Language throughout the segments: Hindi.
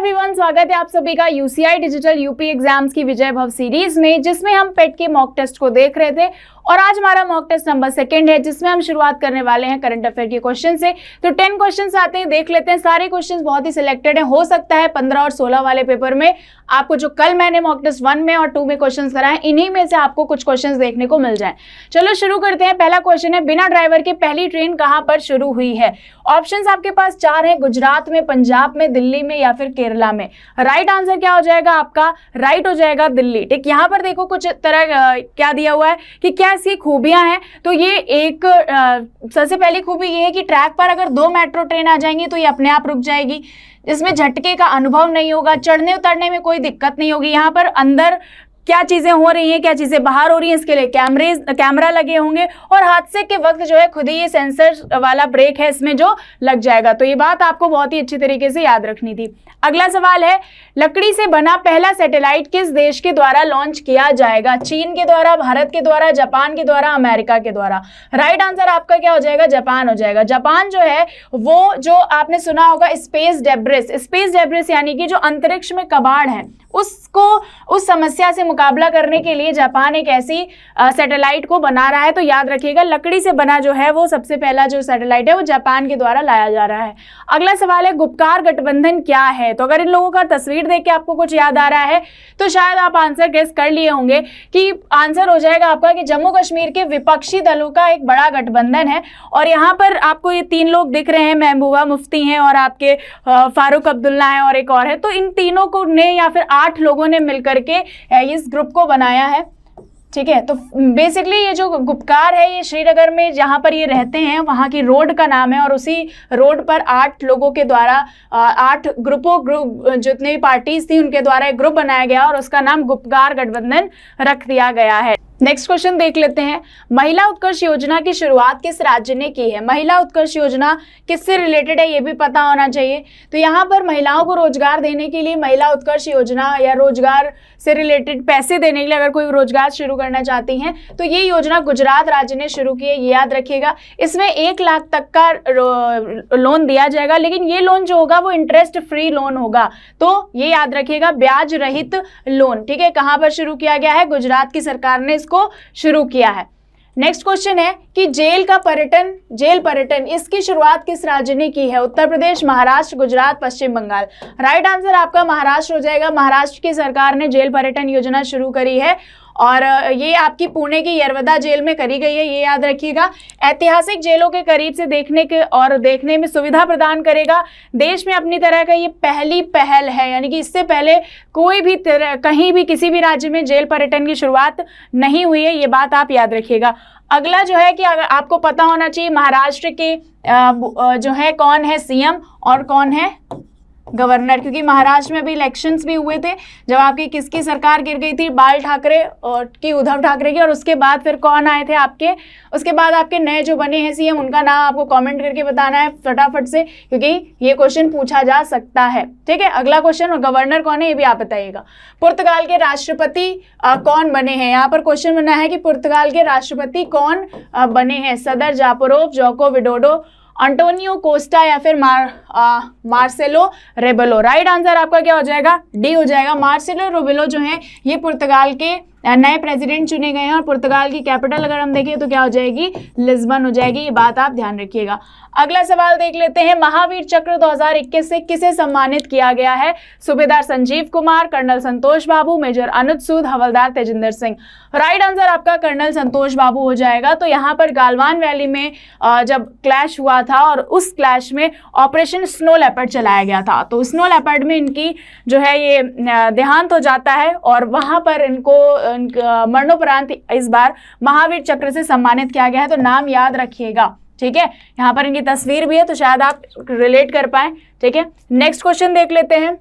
एवरीवन, स्वागत है आप सभी का यूसीआई डिजिटल यूपी एग्जाम्स की विजय भव सीरीज में, जिसमें हम पेट के मॉक टेस्ट को देख रहे थे। और आज हमारा मॉक टेस्ट नंबर 2 है, जिसमें हम शुरुआत करने वाले हैं करंट अफेयर के क्वेश्चन से। तो 10 क्वेश्चंस आते हैं, देख लेते हैं। सारे क्वेश्चंस बहुत ही सिलेक्टेड हैं। हो सकता है 15 और 16 वाले पेपर में आपको जो कल मैंने मॉक टेस्ट 1 में और 2 में क्वेश्चंस कराए, इन्हीं में से आपको कुछ क्वेश्चंस देखने को मिल जाए। चलो शुरू करते हैं। पहला क्वेश्चन है, बिना ड्राइवर के पहली ट्रेन कहां पर शुरू हुई है? ऑप्शंस आपके पास 4 है, गुजरात में, पंजाब में, दिल्ली में या फिर केरला में। राइट आंसर क्या हो जाएगा आपका? राइट हो जाएगा दिल्ली। ठीक, यहाँ पर देखो कुछ तरह क्या दिया हुआ है कि क्या इसकी खूबियां हैं। तो ये एक सबसे पहली खूबी ये है कि ट्रैक पर अगर 2 मेट्रो ट्रेन आ जाएंगी तो ये अपने आप रुक जाएगी, इसमें झटके का अनुभव नहीं होगा, चढ़ने उतरने में कोई दिक्कत नहीं होगी। यहाँ पर अंदर क्या चीजें हो रही हैं, क्या चीजें बाहर हो रही हैं, इसके लिए कैमरा लगे होंगे और हादसे के वक्त जो है खुद ही ये सेंसर वाला ब्रेक है इसमें जो लग जाएगा। तो ये बात आपको बहुत ही अच्छी तरीके से याद रखनी थी। अगला सवाल है, लकड़ी से बना पहला सैटेलाइट किस देश के द्वारा लॉन्च किया जाएगा? चीन के द्वारा, भारत के द्वारा, जापान के द्वारा, अमेरिका के द्वारा। राइट आंसर आपका क्या हो जाएगा? जापान हो जाएगा। जापान जो है वो, जो आपने सुना होगा स्पेस डेब्रिस यानी कि जो अंतरिक्ष में कबाड़ है, उसको, उस समस्या से मुकाबला करने के लिए जापान एक ऐसी सैटेलाइट को बना रहा है। तो याद रखिएगा, लकड़ी से बना जो है वो सबसे पहला जो सैटेलाइट है वो जापान के द्वारा लाया जा रहा है। अगला सवाल है, गुपकार गठबंधन क्या है? तो अगर इन लोगों का तस्वीर देख के आपको कुछ याद आ रहा है तो शायद आप आंसर गेस कर लिए होंगे कि आंसर हो जाएगा आपका कि जम्मू कश्मीर के विपक्षी दलों का एक बड़ा गठबंधन है। और यहाँ पर आपको ये 3 लोग दिख रहे हैं, महबूबा मुफ्ती हैं और आपके फारूक अब्दुल्ला हैं और एक और है। तो इन तीनों को ने या फिर 8 लोगों ने मिलकर के इस ग्रुप को बनाया है। ठीक है, तो बेसिकली ये जो गुपकार है ये श्रीनगर में जहाँ पर ये रहते हैं वहाँ की रोड का नाम है और उसी रोड पर 8 लोगों के द्वारा 8 ग्रुप जितने भी पार्टीज थी उनके द्वारा एक ग्रुप बनाया गया और उसका नाम गुपकार गठबंधन रख दिया गया है। नेक्स्ट क्वेश्चन देख लेते हैं, महिला उत्कर्ष योजना की शुरुआत किस राज्य ने की है? महिला उत्कर्ष योजना किससे रिलेटेड है ये भी पता होना चाहिए। तो यहाँ पर महिलाओं को रोजगार देने के लिए महिला उत्कर्ष योजना या रोजगार से रिलेटेड पैसे देने के लिए अगर कोई रोजगार शुरू करना चाहती हैं तो ये योजना गुजरात राज्य ने शुरू की है, ये याद रखिएगा। इसमें 1 लाख तक का लोन दिया जाएगा, लेकिन ये लोन जो होगा वो इंटरेस्ट फ्री लोन होगा। तो ये याद रखिएगा, ब्याज रहित लोन। ठीक है, कहाँ पर शुरू किया गया है? गुजरात की सरकार ने को शुरू किया है। नेक्स्ट क्वेश्चन है कि जेल पर्यटन इसकी शुरुआत किस राज्य ने की है? उत्तर प्रदेश, महाराष्ट्र, गुजरात, पश्चिम बंगाल। राइट आंसर आपका महाराष्ट्र हो जाएगा। महाराष्ट्र की सरकार ने जेल पर्यटन योजना शुरू करी है और ये आपकी पुणे की यरवदा जेल में करी गई है, ये याद रखिएगा। ऐतिहासिक जेलों के करीब से देखने में सुविधा प्रदान करेगा। देश में अपनी तरह का ये पहली पहल है, यानी कि इससे पहले कोई भी कहीं भी किसी भी राज्य में जेल पर्यटन की शुरुआत नहीं हुई है, ये बात आप याद रखिएगा। अगला जो है कि अगर आपको पता होना चाहिए महाराष्ट्र के जो है कौन है सीएम और कौन है गवर्नर, क्योंकि महाराष्ट्र में भी इलेक्शंस भी हुए थे जब आपकी किसकी सरकार गिर गई थी, बाल ठाकरे और की, उद्धव ठाकरे की, और उसके बाद फिर कौन आए थे आपके, उसके बाद आपके नए जो बने हैं सीएम, उनका नाम आपको कमेंट करके बताना है फटाफट से, क्योंकि ये क्वेश्चन पूछा जा सकता है। ठीक है, अगला क्वेश्चन, और गवर्नर कौन है ये भी आप बताइएगा। पुर्तगाल के राष्ट्रपति कौन बने हैं? यहाँ पर क्वेश्चन बना है कि पुर्तगाल के राष्ट्रपति कौन बने हैं? सदर जापोरोव, जोको विडोडो, अंटोनियो कोस्टा या फिर मार्सेलो रेबेलो। राइट आंसर आपका क्या हो जाएगा? डी हो जाएगा। मार्सेलो रेबेलो जो है ये पुर्तगाल के नए प्रेसिडेंट चुने गए हैं और पुर्तगाल की कैपिटल अगर हम देखें तो क्या हो जाएगी? लिस्बन हो जाएगी। ये बात आप ध्यान रखिएगा। अगला सवाल देख लेते हैं, महावीर चक्र 2021 से किसे सम्मानित किया गया है? सूबेदार संजीव कुमार, कर्नल संतोष बाबू, मेजर अनुज सूद, हवलदार तेजिंदर सिंह। राइट आंसर आपका कर्नल संतोष बाबू हो जाएगा। तो यहाँ पर गालवान वैली में जब क्लैश हुआ था और उस क्लैश में ऑपरेशन स्नो लेपर्ड चलाया गया था, तो स्नो लेपर्ड में इनकी जो है ये देहांत हो जाता है और वहाँ पर इनको मरणोपरांत इस बार महावीर चक्र से सम्मानित किया गया है। तो नाम याद रखिएगा। ठीक है, यहाँ पर इनकी तस्वीर भी है तो शायद आप रिलेट कर पाए। ठीक है, नेक्स्ट क्वेश्चन देख लेते हैं।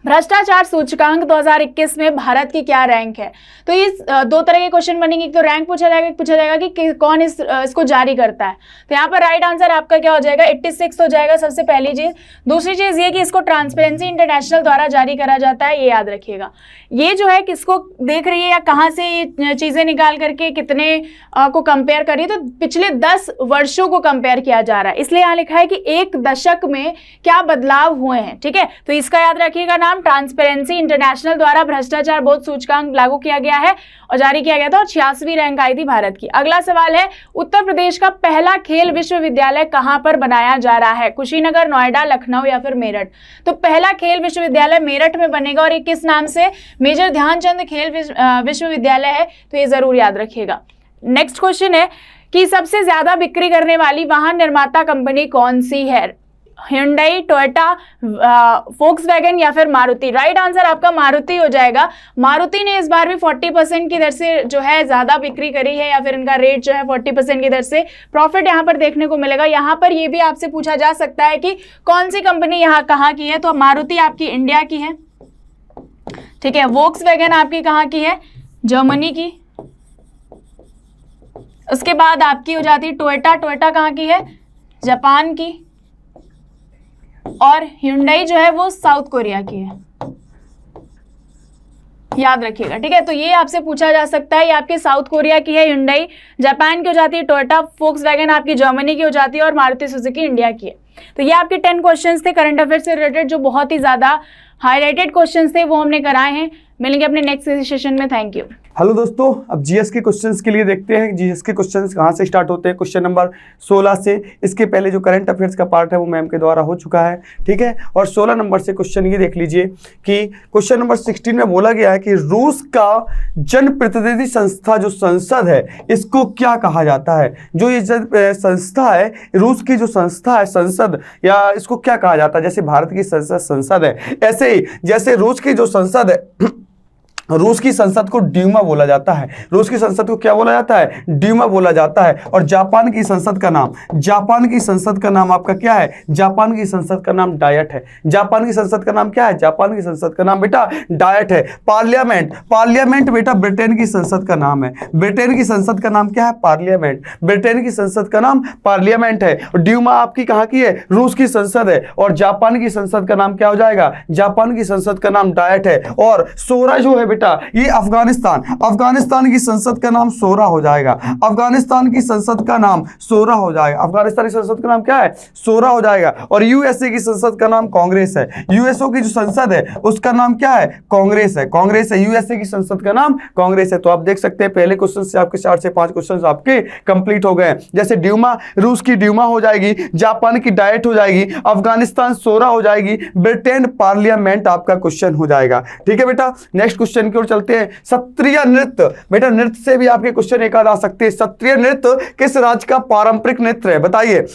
भ्रष्टाचार सूचकांक 2021 में भारत की क्या रैंक है। तो इस दो तरह के क्वेश्चन बनेंगे, तो रैंक पूछा जाएगा कि कौन इसको जारी करता है। तो यहाँ पर राइट आंसर आपका क्या हो जाएगा, 86 हो जाएगा सबसे पहली चीज। दूसरी चीज ये कि इसको ट्रांसपेरेंसी इंटरनेशनल द्वारा जारी करा जाता है, ये याद रखिएगा। ये जो है किसको देख रही है या कहाँ से ये चीजें निकाल करके कितने को कंपेयर कर रही है, तो पिछले 10 वर्षों को कंपेयर किया जा रहा है, इसलिए यहाँ लिखा है कि एक दशक में क्या बदलाव हुए हैं। ठीक है, तो इसका याद रखिएगा नाम ट्रांसपेरेंसी इंटरनेशनल द्वारा भ्रष्टाचार बोध सूचकांक लागू किया गया है और जारी किया गया था, और 86वीं रैंक आई थी भारत की। अगला सवाल है, उत्तर प्रदेश का पहला खेल विश्वविद्यालय कहां पर बनाया जा रहा है, कुशीनगर, नोएडा, लखनऊ या फिर मेरठ। तो पहला खेल विश्वविद्यालय मेरठ में बनेगा, और ये किस नाम से, मेजर ध्यानचंद खेल विश्वविद्यालय है, तो ये जरूर याद रखिएगा। नेक्स्ट क्वेश्चन है कि सबसे ज्यादा बिक्री करने वाली वाहन निर्माता कंपनी कौन सी है, Hyundai, टोयोटा, फोक्सवैगन या फिर मारुति। राइट आंसर आपका मारुति हो जाएगा। मारुति ने इस बार भी 40% की दर से जो है ज्यादा बिक्री करी है, या फिर इनका रेट जो है 40% की दर से प्रॉफिट यहाँ पर देखने को मिलेगा। यहाँ पर ये भी आपसे पूछा जा सकता है कि कौन सी कंपनी यहाँ कहाँ की है, तो मारुति आपकी इंडिया की है। ठीक है, वोक्सवैगन आपकी कहाँ की है, जर्मनी की। उसके बाद आपकी हो जाती है टोयोटा, टोयोटा कहाँ की है, जापान की। और Hyundai जो है वो साउथ कोरिया की है, याद रखिएगा। ठीक है, तो ये आपसे पूछा जा सकता है, ये आपके साउथ कोरिया की है Hyundai, जापान की हो जाती है टोयोटा, फोक्सवैगन आपकी जर्मनी की हो जाती है, और मारुति सुजुकी इंडिया की है। तो ये आपके 10 क्वेश्चंस थे करंट अफेयर से रिलेटेड, जो बहुत ही ज्यादा हाईलाइटेड क्वेश्चंस थे, वो हमने कराए हैं। मिलेंगे अपने नेक्स्ट सेशन में। Thank you. हेलो दोस्तों, अब जीएस के क्वेश्चंस के लिए देखते हैं जीएस के क्वेश्चंस कहाँ से स्टार्ट होते हैं। क्वेश्चन नंबर 16 से। इसके पहले जो करंट अफेयर्स का पार्ट है वो मैम के द्वारा हो चुका है, ठीक है। और 16 नंबर से क्वेश्चन ये देख लीजिए कि क्वेश्चन नंबर 16 में बोला गया है कि रूस का जनप्रतिनिधि संस्था जो संसद है, इसको क्या कहा जाता है। जो ये संस्था है, रूस की जो संस्था है संसद, या इसको क्या कहा जाता है। जैसे भारत की संसद है, ऐसे ही जैसे रूस की जो संसद है, रूस की संसद को ड्यूमा बोला जाता है। रूस की संसद को क्या बोला जाता है, ड्यूमा बोला जाता है। और जापान की संसद का नाम, जापान की संसद का नाम आपका क्या है, जापान की संसद का नाम डायट है। जापान की संसद का नाम क्या है, जापान की संसद का नाम बेटा डायट है। पार्लियामेंट, पार्लियामेंट बेटा ब्रिटेन की संसद का नाम है। ब्रिटेन की संसद का नाम क्या है, पार्लियामेंट। ब्रिटेन की संसद का नाम पार्लियामेंट है। और ड्यूमा आपकी कहाँ की है, रूस की संसद है। और जापान की संसद का नाम क्या हो जाएगा, जापान की संसद का नाम डायट है। और सोरा जो है ये अफगानिस्तान, अफगानिस्तान की संसद का नाम सोरा हो जाएगा। अफगानिस्तान की संसद का नाम सोरा हो जाएगा। अफगानिस्तान की संसद का नाम क्या है, सोरा हो जाएगा। और यूएसए की संसद का नाम कांग्रेस है। यूएसए की जो संसद है उसका नाम क्या है, कांग्रेस है। कांग्रेस है, यूएसए की संसद का नाम कांग्रेस है। तो आप देख सकते हैं पहले क्वेश्चन से आपके 4 से 5 क्वेश्चन आपके कंप्लीट हो गए। जैसे ड्यूमा, रूस की ड्यूमा हो जाएगी, जापान की डायट हो जाएगी, अफगानिस्तान सोरा हो जाएगी, ब्रिटेन पार्लियामेंट आपका क्वेश्चन हो जाएगा। ठीक है बेटा, नेक्स्ट क्वेश्चन की ओर चलते हैं। क्षत्रिय नृत्य, बेटा नृत्य से भी आपके क्वेश्चन एक आध आ सकते हैं। क्षत्रिय नृत्य किस राज्य का पारंपरिक नृत्य है, बताइए।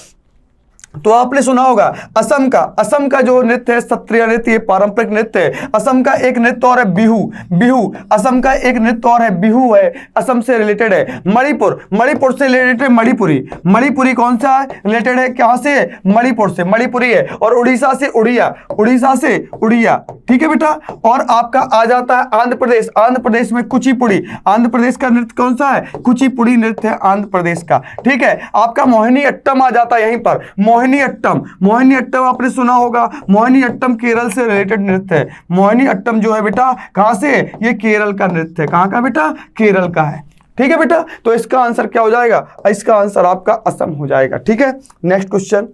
तो आपने सुना होगा असम का, असम का जो नृत्य है क्षत्रिय नृत्य, ये पारंपरिक नृत्य है। असम का एक नृत्य और है बिहू, बिहू। असम का एक नृत्य और है बिहू है, असम से रिलेटेड है। मणिपुर, मणिपुर से रिलेटेड है मणिपुरी। मणिपुरी कौन सा रिलेटेड है, कहां से, मणिपुर से, मणिपुरी है। और उड़ीसा से उड़िया, उड़ीसा से उड़िया। ठीक है बेटा। और आपका आ जाता है आंध्र प्रदेश, आंध्र प्रदेश में कुचिपुड़ी। आंध्र प्रदेश का नृत्य कौन सा है, कुचिपुड़ी नृत्य है आंध्र प्रदेश का। ठीक है, आपका मोहिनी अट्टम आ जाता है यहीं पर। मोहिनी अट्टम, मोहिनी अट्टम आपने सुना होगा। मोहिनी अट्टम केरल से रिलेटेड नृत्य है। मोहिनी अट्टम जो है बेटा कहां से, ये केरल का नृत्य है। कहां का बेटा, केरल का है। ठीक है बेटा, तो इसका आंसर क्या हो जाएगा, इसका आंसर आपका असम हो जाएगा। ठीक है, नेक्स्ट क्वेश्चन।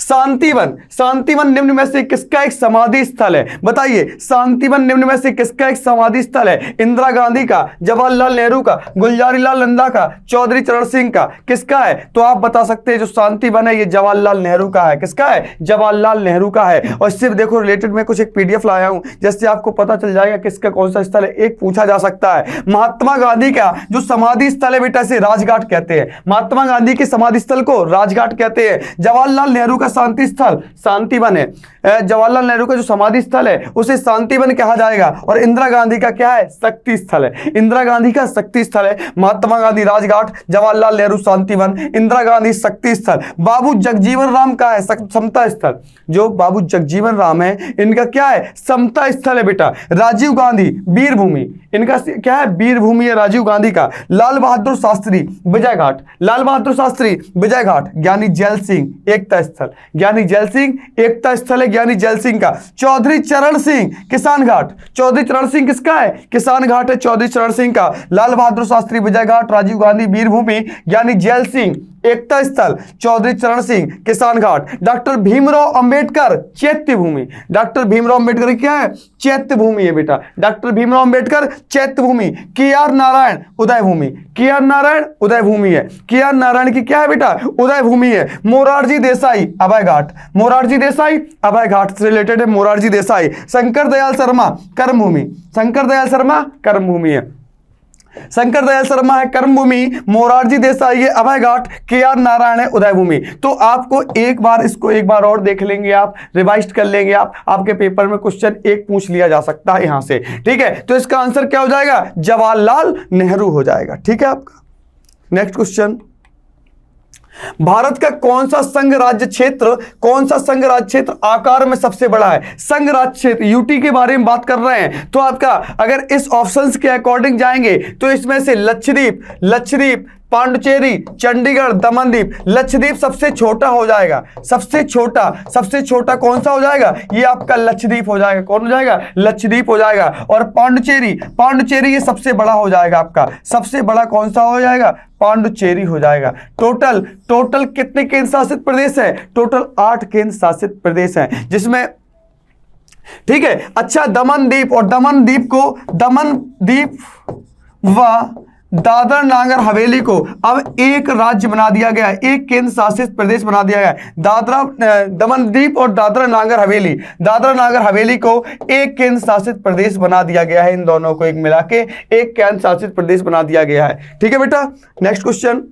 शांतिवन, शांतिवन निम्न में से किसका एक समाधि स्थल है, बताइए। शांतिवन निम्न में से किसका एक समाधि स्थल है, इंदिरा गांधी का, जवाहरलाल नेहरू का, गुलजारीलाल नंदा का, चौधरी चरण सिंह का, किसका है। तो आप बता सकते हैं जो शांतिवन है ये जवाहरलाल नेहरू का है। किसका है, जवाहरलाल नेहरू का है। और इससे देखो रिलेटेड में कुछ एक पीडीएफ लाया हूं, जिससे आपको पता चल जाएगा किसका कौन सा स्थल है। एक पूछा जा सकता है महात्मा गांधी का जो समाधि स्थल है बेटा, से राजघाट कहते हैं। महात्मा गांधी के समाधि स्थल को राजघाट कहते हैं। जवाहरलाल नेहरू नेहरू का शांति स्थल शांतिवन है। जवाहरलाल नेहरू का जो समाधि स्थल है उसे शांतिवन कहा जाएगा। और इंदिरा गांधी का क्या है? शक्ति स्थल है। इंदिरा गांधी का शक्ति स्थल है। महात्मा गांधी राजघाट, जवाहरलाल नेहरू शांतिवन, इंदिरा गांधी शक्ति स्थल। बाबू जगजीवन राम का है समता स्थल। जो बाबू जगजीवन राम है इनका क्या है? समता स्थल है बेटा। राजीव गांधी वीर भूमि, इनका क्या है? वीर भूमि है राजीव गांधी का। लाल बहादुर शास्त्री विजय घाट, लाल बहादुर शास्त्री विजय घाट। ज्ञानी जैल सिंह एकता स्थल, ज्ञानी जैल सिंह एकता स्थल है ज्ञानी जैल सिंह का। चौधरी चरण सिंह किसान घाट, चौधरी चरण सिंह किसका है? किसान घाट है चौधरी चरण सिंह का। लाल बहादुर शास्त्री विजय घाट, राजीव गांधी वीर भूमि, ज्ञानी जैल सिंह एकता स्थल, चौधरी चरण सिंह किसान घाट। डॉक्टर भीमराव अंबेडकर चैत्य भूमि, डॉक्टर भीमराव अंबेडकर क्या है? चैत्य भूमि है बेटा। डॉक्टर भीमराव अंबेडकर चैत्य भूमि। के आर नारायण उदय भूमि, के आर नारायण उदय भूमि है। के आर नारायण की क्या है बेटा? उदय भूमि है। मोरारजी देसाई अभय घाट, मोरारजी देसाई अभय घाट से रिलेटेड है मोरारजी देसाई। शंकर दयाल शर्मा कर्मभूमि, शंकर दयाल शर्मा कर्मभूमि है। शंकर दयाल शर्मा है कर्मभूमि, मोरारजी देसाई है अभय घाट, के आर नारायण है उदय भूमि। तो आपको एक बार इसको एक बार और देख लेंगे, आप रिवाइज कर लेंगे, आप आपके पेपर में क्वेश्चन एक पूछ लिया जा सकता है यहां से। ठीक है, तो इसका आंसर क्या हो जाएगा? जवाहरलाल नेहरू हो जाएगा। ठीक है आपका नेक्स्ट क्वेश्चन, भारत का कौन सा संघ राज्य क्षेत्र, कौन सा संघ राज्य क्षेत्र आकार में सबसे बड़ा है? संघ राज्य क्षेत्र यूटी के बारे में बात कर रहे हैं तो आपका अगर इस ऑप्शंस के अकॉर्डिंग जाएंगे तो इसमें से लक्षद्वीप, लक्षद्वीप, पांडुचेरी, चंडीगढ़, दमनदीप। लक्षद्वीप सबसे छोटा हो जाएगा, सबसे छोटा कौन सा हो जाएगा? ये आपका लक्षद्वीप हो जाएगा। कौन हो जाएगा? लक्षद्वीप हो जाएगा। और पांडुचेरी, पांडुचेरी ये सबसे बड़ा हो जाएगा आपका। सबसे बड़ा कौन सा हो जाएगा? पांडुचेरी हो जाएगा। टोटल कितने केंद्र शासित प्रदेश है? टोटल 8 केंद्र शासित प्रदेश हैं जिसमें, ठीक है। अच्छा, दमनदीप और दमनदीप व दादर नागर हवेली को अब एक राज्य बना दिया गया है, एक केंद्र शासित प्रदेश बना दिया गया है। दमनदीप और दादरा नागर हवेली को एक केंद्र शासित प्रदेश बना दिया गया है। इन दोनों को एक मिला के एक केंद्र शासित प्रदेश बना दिया गया है। ठीक है बेटा, नेक्स्ट क्वेश्चन,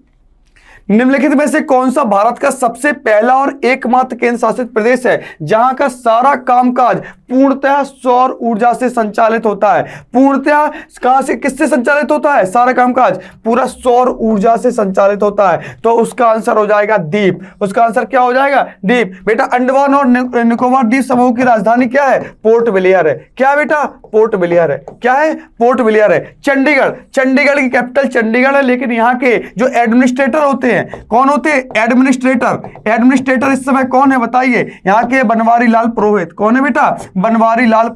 निम्नलिखित में से कौन सा भारत का सबसे पहला और एकमात्र केंद्र शासित प्रदेश है जहां का सारा कामकाज पूर्णतः सौर ऊर्जा से संचालित होता है? पूर्णतः कहां से, किससे संचालित होता है? सारा कामकाज पूरा सौर ऊर्जा से संचालित होता है। तो उसका आंसर हो जाएगा द्वीप। उसका आंसर क्या हो जाएगा? द्वीप। बेटा, अंडमान और निकोबार द्वीप समूह की राजधानी क्या है? पोर्ट ब्लेयर है। क्या बेटा? पोर्ट ब्लेयर है। क्या है? पोर्ट ब्लेयर है। चंडीगढ़ की कैपिटल चंडीगढ़ है, लेकिन यहाँ के जो एडमिनिस्ट्रेटर होते हैं कौन होते हैं? एडमिनिस्ट्रेटर इस समय कौन है बताइए? यहाँ के बनवारी लाल पुरोहित। कौन है बेटा? बनवारी लाल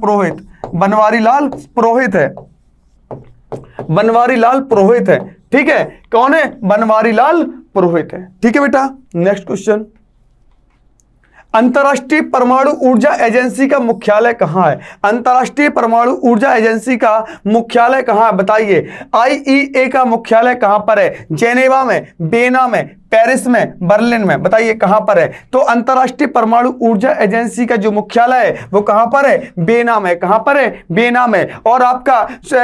पुरोहित है। ठीक है, कौन है? बनवारी लाल पुरोहित है। ठीक है बेटा, नेक्स्ट क्वेश्चन, अंतर्राष्ट्रीय परमाणु ऊर्जा एजेंसी का मुख्यालय कहां है? अंतर्राष्ट्रीय परमाणु ऊर्जा एजेंसी का मुख्यालय कहां है बताइए? आईईए का मुख्यालय कहां पर है? जेनेवा में, बेना में, पेरिस में, बर्लिन में? बताइए कहां पर है? तो अंतर्राष्ट्रीय परमाणु ऊर्जा एजेंसी का जो मुख्यालय है वो कहां पर है? बेना में। कहां पर है? बेना में। और आपका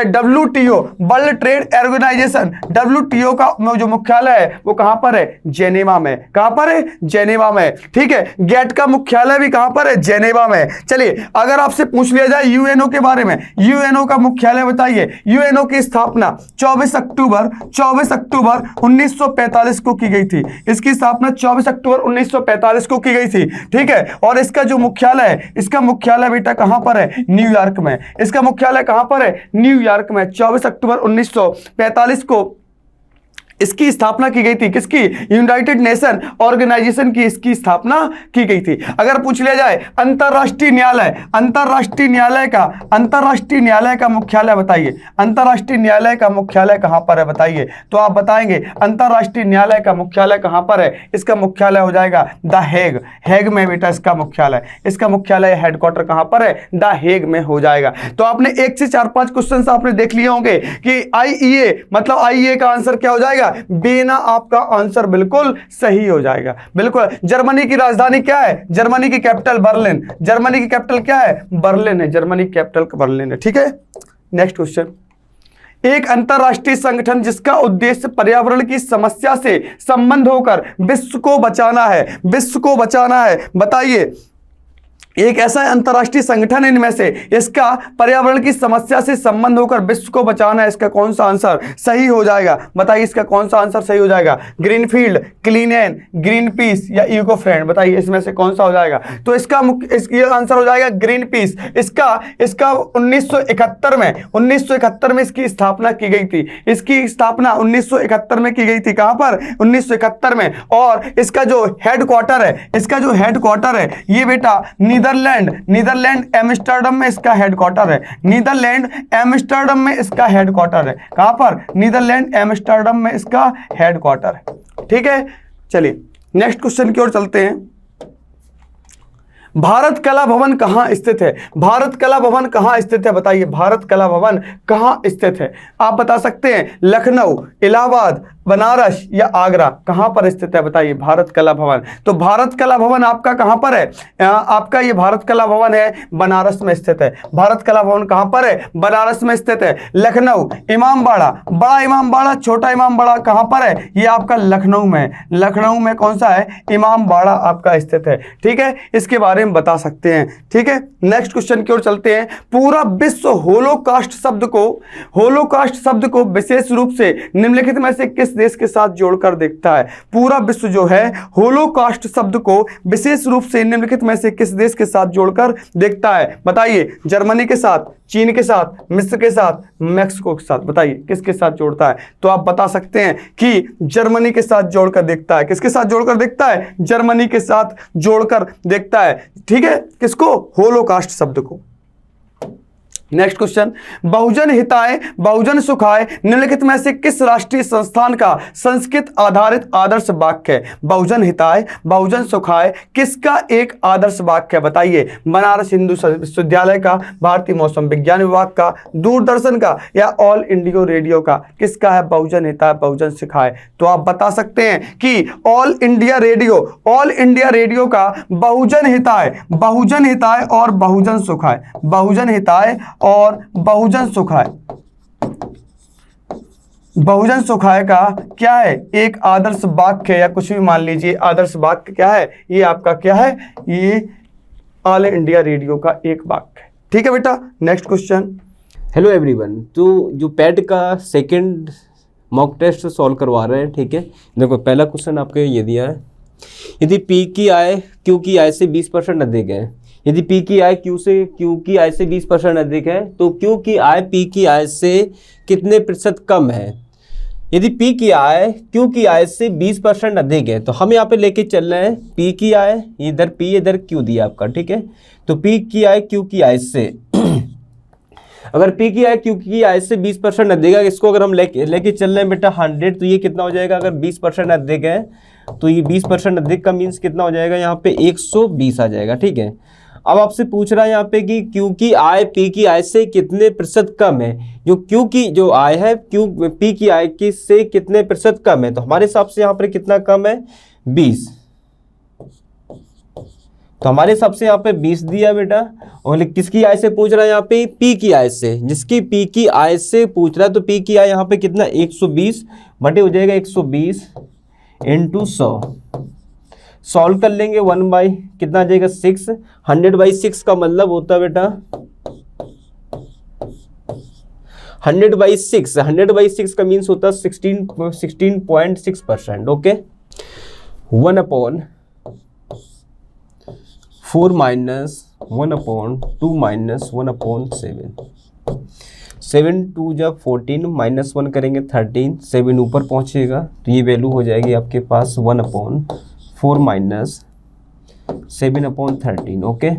WTO world trade organization, WTO का जो मुख्यालय है वो कहां पर है? जेनेवा में। कहां पर है? जेनेवा में। ठीक है, गेट का मुख्यालय भी कहां पर है? जेनेवा में। चलिए, अगर आपसे पूछ लिया जाए यूएनओ के बारे में, यूएनओ का मुख्यालय बताइए। यूएनओ की स्थापना 24 अक्टूबर 1945 को की गई थी। इसकी स्थापना 24 अक्टूबर 1945 को की गई थी। ठीक है, और इसका जो मुख्यालय है, इसका मुख्यालय बेटा कहां पर है? न्यूयॉर्क में। इसका मुख्यालय कहां पर है? न्यूयॉर्क में। 24 अक्टूबर 1945 को इसकी स्थापना की गई थी। किसकी? यूनाइटेड नेशन ऑर्गेनाइजेशन की इसकी स्थापना की गई थी। अगर पूछ लिया जाए अंतरराष्ट्रीय न्यायालय का मुख्यालय बताइए। अंतरराष्ट्रीय न्यायालय का मुख्यालय कहां पर है बताइए? तो आप बताएंगे अंतरराष्ट्रीय न्यायालय का मुख्यालय कहां पर है? इसका मुख्यालय हो जाएगा द हेग। हेग में बेटा इसका मुख्यालय हेडक्वार्टर कहां पर है? द हेग में हो जाएगा। तो आपने 1 से 4-5 क्वेश्चन आपने देख लिए होंगे कि आईईए मतलब आईईए का आंसर क्या हो जाएगा? बेना आपका आंसर बिल्कुल सही हो जाएगा। बिल्कुल। जर्मनी की राजधानी क्या है? जर्मनी की कैपिटल बर्लिन। जर्मनी की कैपिटल क्या है? बर्लिन है। जर्मनी की कैपिटल बर्लिन है। ठीक है, नेक्स्ट क्वेश्चन, एक अंतरराष्ट्रीय संगठन जिसका उद्देश्य पर्यावरण की समस्या से संबंध होकर विश्व को बचाना है, विश्व को बचाना है। बताइए, एक ऐसा अंतरराष्ट्रीय संगठन है इनमें से, इसका पर्यावरण की समस्या से संबंध होकर विश्व को बचाना है। इसका कौन सा आंसर सही हो जाएगा? बताइए, इसका कौन सा आंसर सही हो जाएगा? ग्रीनफील्ड, क्लीनएन, ग्रीन पीस या इको फ्रेंड? बताइए, इसमें से कौन सा हो जाएगा? तो इसका ये आंसर हो जाएगा ग्रीन पीस। इसका 1971 में इसकी स्थापना की गई थी। इसकी स्थापना 1971 में की गई थी। कहां पर? 1971 में। और इसका जो हेडक्वार्टर है, इसका जो हेडक्वार्टर है ये बेटा नीदरलैंड एम्स्टर्डम में इसका हेडक्वार्टर है। नीदरलैंड एम्स्टर्डम में इसका हेडक्वार्टर है। कहां पर? नीदरलैंड एम्स्टर्डम में इसका हेडक्वार्टर है। ठीक है, चलिए नेक्स्ट क्वेश्चन की ओर चलते हैं। भारत कला भवन कहां स्थित है? भारत कला भवन कहां स्थित है? बताइए, भारत कला भवन कहां स्थित है? आप बता सकते हैं लखनऊ, इलाहाबाद, बनारस या आगरा? कहां पर स्थित है? बताइए, भारत कला भवन। तो भारत कला भवन आपका कहां पर है? आपका ये भारत कला भवन है बनारस में स्थित है। भारत कला भवन कहां पर है? बनारस में स्थित है। लखनऊ, इमामबाड़ा, बड़ा इमामबाड़ा, छोटा इमामबाड़ा कहां पर है? ये आपका लखनऊ में, लखनऊ में कौन सा है? इमामबाड़ा आपका स्थित है। ठीक है, इसके बारे में बता सकते हैं। ठीक है, नेक्स्ट क्वेश्चन की ओर चलते हैं। पूरा विश्व होलोकास्ट शब्द को विशेष रूप से निम्नलिखित में से किस देश के साथ जोड़कर देखता है? पूरा विश्व जो है होलोकास्ट शब्द को विशेष रूप से निम्नलिखित में से किस देश के साथ जोड़कर देखता है? बताइए, जर्मनी के साथ, चीन के साथ, मिस्र के साथ, मैक्सिको के साथ? बताइए, किसके साथ जोड़ता है? तो आप बता सकते हैं कि जर्मनी के साथ जोड़कर देखता है। किसके साथ जोड़कर देखता है? जर्मनी के साथ जोड़कर देखता है। ठीक है, किसको? होलोकास्ट शब्द को। नेक्स्ट क्वेश्चन, बहुजन हिताय बहुजन सुखाय निम्नलिखित में से किस राष्ट्रीय संस्थान का संस्कृत आधारित आदर्श वाक्य है? बहुजन हिताय बहुजन सुखाय किसका एक आदर्श वाक्य है? बताइए, बनारस हिंदू विश्वविद्यालय का, भारतीय मौसम विज्ञान विभाग का, दूरदर्शन का या ऑल इंडिया रेडियो का? किसका है बहुजन हिताय बहुजन सुखाय? तो आप बता सकते हैं कि ऑल इंडिया रेडियो का बहुजन हिताय और बहुजन सुखाय, बहुजन हिताय और बहुजन सुखाय का क्या है? एक आदर्श वाक्य या कुछ भी मान लीजिए। आदर्श वाक्य क्या है? ये आपका क्या है? ये ऑल इंडिया रेडियो का एक वाक्य है। ठीक है बेटा, नेक्स्ट क्वेश्चन। हेलो एवरीवन, तो जो पैट का सेकंड मॉक टेस्ट सॉल्व करवा रहे हैं। ठीक है, देखो पहला क्वेश्चन आपके ये दिया है, यदि पी की आय क्यू की आय से 20% अधिक है, यदि पी की आय क्यू की आय से 20% अधिक है तो क्यू की आय पी की आय से कितने प्रतिशत कम है? यदि पी की आय क्यू की आय से 20% अधिक है तो हम यहाँ पे लेके चल रहे हैं पी की आय, इधर पी इधर क्यू दिया आपका। ठीक है, तो पी की आय क्यू की आय से अगर पी की आय क्यू की आय से 20% अधिक है, इसको अगर हम लेके चल रहे हैं बेटा 100, तो ये कितना हो जाएगा? अगर 20% अधिक है तो ये 20% अधिक का मीन्स कितना हो जाएगा? यहाँ पे 120 आ जाएगा। ठीक है, अब आपसे पूछ रहा है यहाँ पे कि क्यू की आय पी की आय से कितने प्रतिशत कम है। जो क्यू की जो आय है क्यू पी की आय की से कितने प्रतिशत कम है, तो हमारे हिसाब से यहाँ पर कितना कम है? 20। तो हमारे हिसाब से यहाँ पे 20 दिया बेटा। और किसकी आय से पूछ रहा है? यहाँ पे पी की आय से, जिसकी पी की आय से पूछ रहा है। तो पी की आय यहाँ पे कितना? 120 बटे हो जाएगा 120 इंटू 100। सॉल्व कर लेंगे 1 बाई कितना आ जाएगा? 6। 100/6 का मतलब होता है बेटा 100/6 का मीन्स होता है 16.6%। ओके, 1/4 -1/2 -1/7। 7 2 जब 14 -1 करेंगे 13, 7 ऊपर पहुंचेगा तो ये वैल्यू हो जाएगी आपके पास 1/4 -7/13। ओके,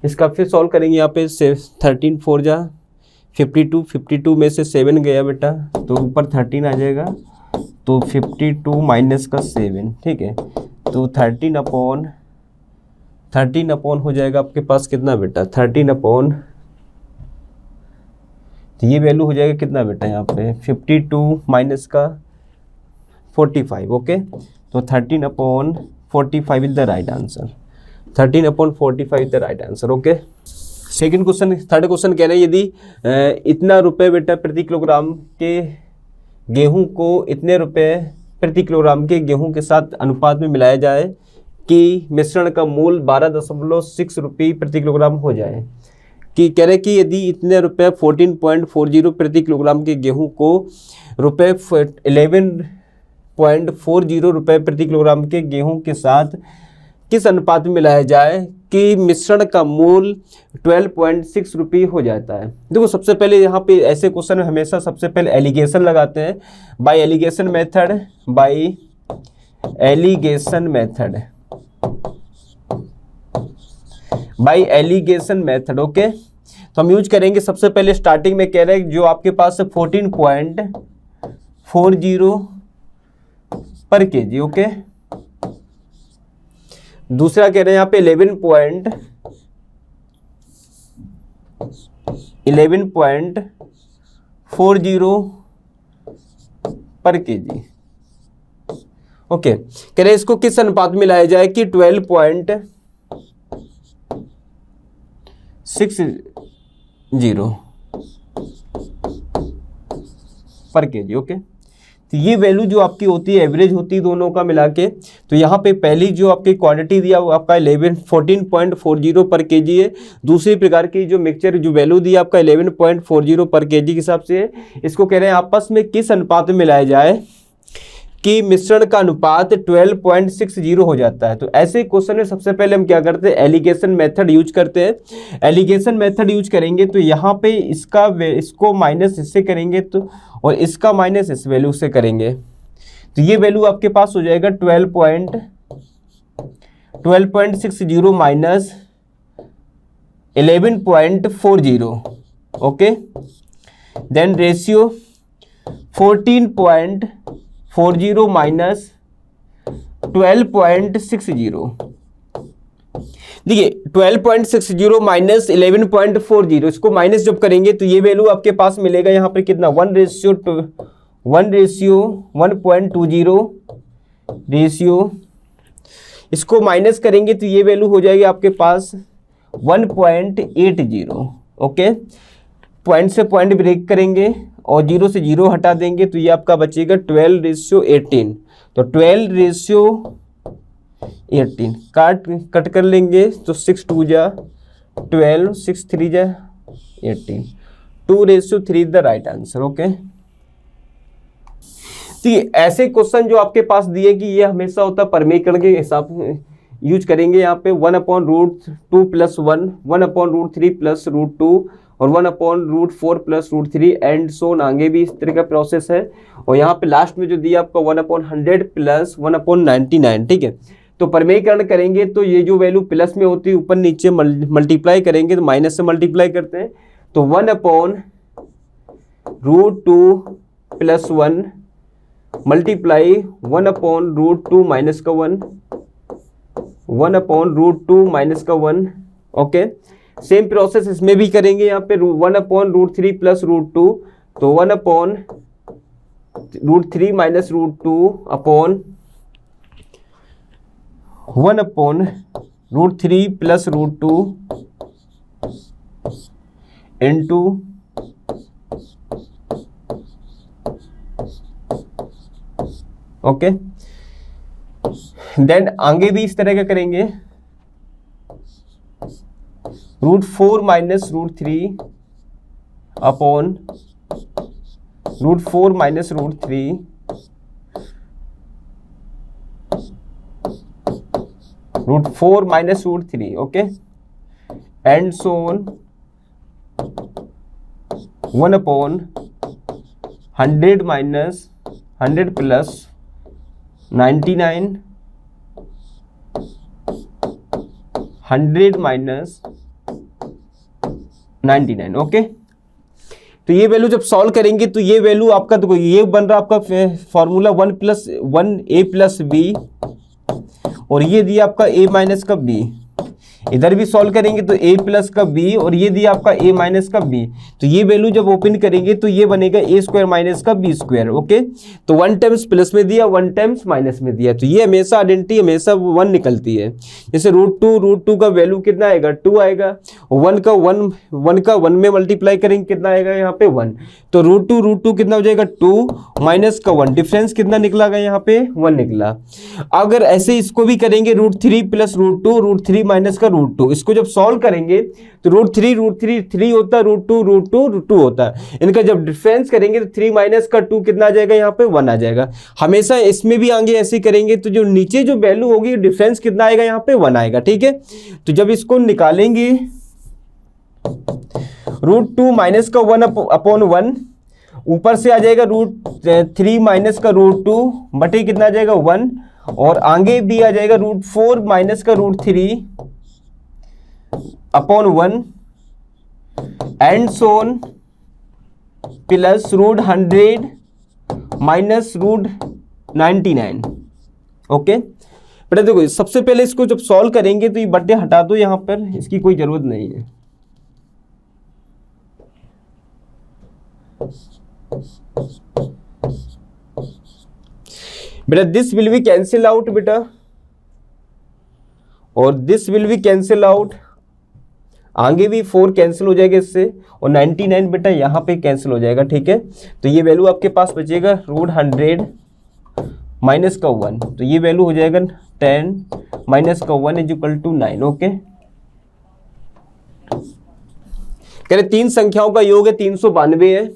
इसका फिर सॉल्व करेंगे। यहाँ पे 13 4 जा 52, 52 में से 7 गया बेटा तो ऊपर 13 आ जाएगा, तो 52 माइनस का 7। ठीक है, तो 13/13 हो जाएगा आपके पास कितना बेटा? 13/, तो ये वैल्यू हो जाएगा कितना बेटा? यहाँ पे 52 माइनस का 45। ओके, तो 13/45 is the right answer. 13/45 is the right answer. Okay, second question, third question कह रहे हैं यदि इतना रुपए बेटा प्रति किलोग्राम के गेहूं को इतने रुपए प्रति किलोग्राम के गेहूं के साथ अनुपात में मिलाया जाए कि मिश्रण का मूल 12.6 रुपये प्रति किलोग्राम हो जाए। कि कह रहे कि यदि इतने रुपए 14.40 प्रति किलोग्राम के गेहूं को रुपए 11.40 रुपये प्रति किलोग्राम के गेहूं के साथ किस अनुपात में मिलाया जाए कि मिश्रण का मूल 12.6 रुपये हो जाता है। देखो सबसे पहले यहाँ पे ऐसे क्वेश्चन में हमेशा सबसे पहले एलिगेशन लगाते हैं, by alligation method, by alligation method, by alligation method. Okay, तो हम यूज करेंगे सबसे पहले स्टार्टिंग में कह रहे हैं जो आपके पास 14.40 पर केजी। ओके, दूसरा कह रहे हैं यहाँ पे 11.40 पर केजी। ओके, कह रहे हैं इसको किस अनुपात में लाया जाए कि 12.60 पर केजी। ओके, तो ये वैल्यू जो आपकी होती है एवरेज होती है दोनों का मिला के। तो यहाँ पे पहली जो आपकी क्वांटिटी दिया वो आपका 14.40 पर केजी है। दूसरी प्रकार की जो मिक्सचर जो वैल्यू दी आपका 11.40 पर केजी के हिसाब से है। इसको कह रहे हैं आपस में किस अनुपात में मिलाया जाए कि मिश्रण का अनुपात 12.60 हो जाता है। तो ऐसे क्वेश्चन में सबसे पहले हम क्या करते हैं, एलिगेशन मेथड यूज करते हैं। एलिगेशन मेथड यूज करेंगे तो यहाँ पे इसको माइनस इससे करेंगे तो, और इसका माइनस इस वैल्यू से करेंगे तो ये वैल्यू आपके पास हो जाएगा 12.60 minus 11.40। Okay, then ratio 14.40 minus 12.60। देखिए 12.60 माइनस 11.40, इसको माइनस जब करेंगे तो ये वैल्यू आपके पास मिलेगा यहाँ पर कितना 1:1.20 रेशियो। इसको माइनस करेंगे तो ये वैल्यू हो जाएगी आपके पास 1.80। ओके, पॉइंट से पॉइंट ब्रेक करेंगे और 0 से 0 हटा देंगे तो ये आपका बचेगा 12:18। तो 12:18 कट कर लेंगे तो 6 2 जा 12, 6 3 जा 18, 2:3 द राइट आंसर। ओके, ठीक, ऐसे क्वेश्चन जो आपके पास दिए कि ये हमेशा होता है परमीकरण के हिसाब यूज करेंगे। यहाँ पे 1/√2 + 1, 1/√3 + √2 और 1/√4 + √3 एंड सोन, आगे भी इस तरह का प्रोसेस है। और यहाँ पे लास्ट में जो दिया आपका 1/100 + 1/99। ठीक है, तो परमीकरण करेंगे तो ये जो वैल्यू प्लस में होती है ऊपर नीचे मल्टीप्लाई करेंगे तो माइनस से मल्टीप्लाई करते हैं तो 1/√2 + 1 मल्टीप्लाई 1/√2 माइनस का 1, 1/√2 माइनस का 1। ओके, सेम प्रोसेस इसमें भी करेंगे। यहाँ पे 1/√3 + √2 तो 1/√3 minus √2 upon 1/√3 + √2 into okay, then आगे भी इस तरह का करेंगे √4 minus √3 upon √4 minus √3 √4 minus √3। Okay, and so on 1/100 minus 100 plus 99, 100 minus 99। Okay, तो ये वैल्यू जब सॉल्व करेंगे तो ये वैल्यू आपका, तो ये बन रहा आपका फॉर्मूला 1 + 1 a + b और ये दिया आपका a माइनस का b। इधर भी सॉल्व करेंगे तो a प्लस का b और ये दिया आपका a माइनस का b, तो ये वैल्यू जब ओपन करेंगे तो ये बनेगा a स्क्वायर माइनस का b स्क्वायर। ओके, तो 1 टाइम्स प्लस में दिया 1 टाइम्स माइनस में दिया, तो ये हमेशा आइडेंटिटी हमेशा 1 निकलती है। जैसे √2 का वैल्यू कितना आएगा 2 आएगा, 1 का 1 में मल्टीप्लाई करेंगे कितना आएगा यहाँ पे 1, तो √2 कितना हो जाएगा 2 माइनस का 1, डिफरेंस कितना निकला गया यहाँ पे 1 निकला। अगर ऐसे इसको भी करेंगे √3 प्लस √3 माइनस का √2, इसको जब सॉल्व करेंगे तो √3 3 होता है, √2 होता है, इनका जब डिफरेंस करेंगे तो 3 माइनस का 2 कितना आ जाएगा यहाँ पे 1 आ जाएगा। हमेशा इसमें भी आगे ऐसे करेंगे तो जो नीचे जो वैल्यू होगी डिफरेंस कितना आएगा यहाँ पे 1 आएगा। ठीक है, तो जब इसको निकालेंगे √2 माइनस का 1 अपॉन 1, ऊपर से आ जाएगा √3 माइनस का √2 बटे कितना आ जाएगा 1, और आगे भी आ जाएगा √4 माइनस का √3 upon 1 and Son plus √100 minus √99। Okay बेटा देखो, सबसे पहले इसको जब सॉल्व करेंगे तो ये बट्टे हटा दो, यहाँ पर इसकी कोई जरूरत नहीं है। बेटा this will be cancel out बेटा, और this will be cancel out, आगे भी 4 कैंसिल हो जाएगा इससे, और 99 बेटा यहाँ पे कैंसिल हो जाएगा। ठीक है, तो ये वैल्यू आपके पास बचेगा √100 माइनस का 1, तो ये वैल्यू हो जाएगा 10 माइनस का 1 इज इक्वल टू 9। ओके, कह रहे 3 संख्याओं का योग है 392 है।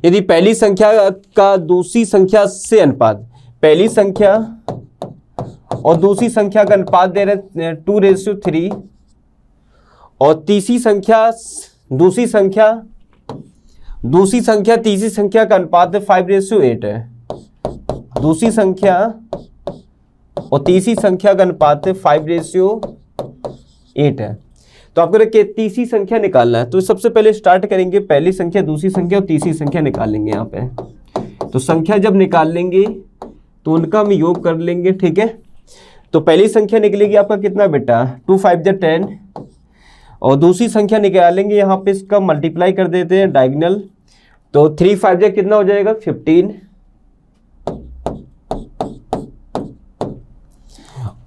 यदि पहली संख्या का दूसरी संख्या से अनुपात, पहली संख्या और दूसरी संख्या का अनुपात दे रहे 2:3, और तीसरी संख्या तीसरी संख्या का अनुपात 5:8 है। दूसरी संख्या और तीसरी संख्या का अनुपात 5:8 है। तो आपको तीसरी संख्या निकालना है, तो सबसे पहले स्टार्ट करेंगे पहली संख्या, दूसरी संख्या और तीसरी संख्या निकालेंगे यहाँ पे। तो संख्या जब निकाल लेंगे तो उनका हम योग कर लेंगे। ठीक है, तो पहली संख्या निकलेगी आपका कितना बेटा 2 5 10, और दूसरी संख्या निकालेंगे यहाँ पे, इसका मल्टीप्लाई कर देते हैं डायगोनल, तो 3 5 कितना हो जाएगा 15,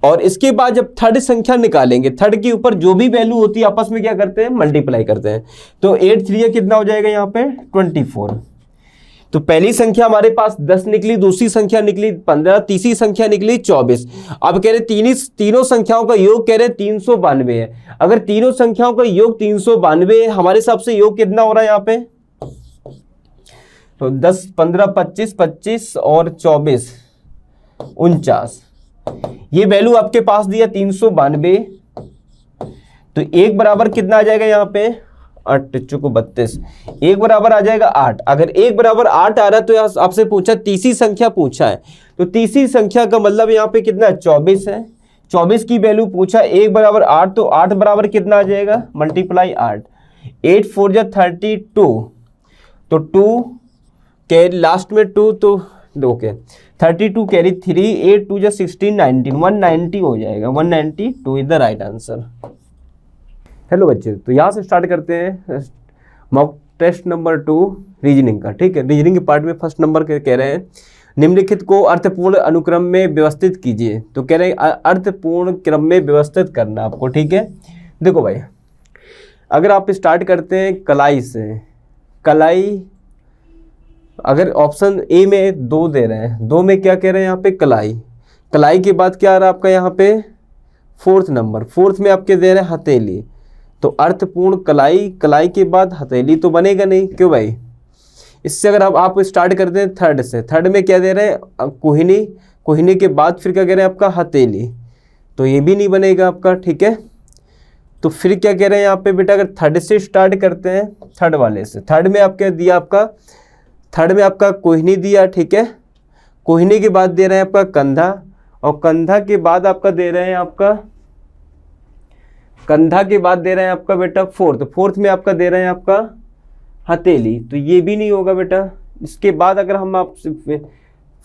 और इसके बाद जब थर्ड संख्या निकालेंगे, थर्ड के ऊपर जो भी वैल्यू होती है आपस में क्या करते हैं मल्टीप्लाई करते हैं, तो 8 3 कितना हो जाएगा यहाँ पे 24। तो पहली संख्या हमारे पास 10 निकली, दूसरी संख्या निकली 15, तीसरी संख्या निकली 24। अब कह रहे तीनों संख्याओं का योग कह रहे 392 है। अगर तीनों संख्याओं का योग 392 है, हमारे हिसाब से योग कितना हो रहा है यहाँ पे, तो 10 15 25 25 और 24 49, ये वैल्यू आपके पास दिया 392। तो एक बराबर कितना आ जाएगा यहाँ पे 8 चुको 32, एक बराबर आ जाएगा 8। अगर एक बराबर 8 आ रहा है तो आपसे पूछा तीसरी संख्या पूछा है, तो तीसरी संख्या का मतलब यहाँ पे कितना 24 है। 24 की वैल्यू पूछा, एक बराबर 8, तो 8 बराबर कितना आ जाएगा मल्टीप्लाई 8, 8 4 जा 32, तो 2 कैरी लास्ट में 2, तो ओके 32 कैरी 3, 8 2 जा 16 19, 190 हो जाएगा, 192 is the right answer. Hello बच्चे, तो यहाँ से स्टार्ट करते हैं मॉक टेस्ट नंबर 2 रीजनिंग का। ठीक है, रीजनिंग के पार्ट में फर्स्ट नंबर कह रहे हैं निम्नलिखित को अर्थपूर्ण अनुक्रम में व्यवस्थित कीजिए। तो कह रहे हैं अर्थपूर्ण क्रम में व्यवस्थित करना आपको। ठीक है, देखो भाई अगर आप स्टार्ट करते हैं कलाई से, कलाई अगर ऑप्शन ए में 2 दे रहे हैं, 2 में क्या कह रहे हैं यहाँ पे कलाई, कलाई के बाद क्या आ रहा है आपका यहाँ पे फोर्थ नंबर, फोर्थ में आपके दे रहे हैं हथेली, तो अर्थपूर्ण कलाई, कलाई के बाद हथेली तो बनेगा नहीं, क्यों भाई। इससे अगर आप स्टार्ट करते हैं थर्ड से, थर्ड में क्या दे रहे हैं कोहिनी, कोहिनी के बाद फिर क्या कह रहे हैं आपका हथेली, तो ये भी नहीं बनेगा आपका। ठीक है, तो फिर क्या कह रहे हैं यहाँ पे बेटा, अगर थर्ड से स्टार्ट करते हैं, थर्ड वाले से, थर्ड में आप क्या दिया आपका, थर्ड में आपका कोहिनी दिया। ठीक है, कोहिनी के बाद दे रहे हैं आपका कंधा, और कंधा के बाद आपका दे रहे हैं आपका, कंधा के बाद दे रहे हैं आपका बेटा फोर्थ, फोर्थ में आपका दे रहे हैं आपका हथेली, तो ये भी नहीं होगा बेटा। इसके बाद अगर हम आप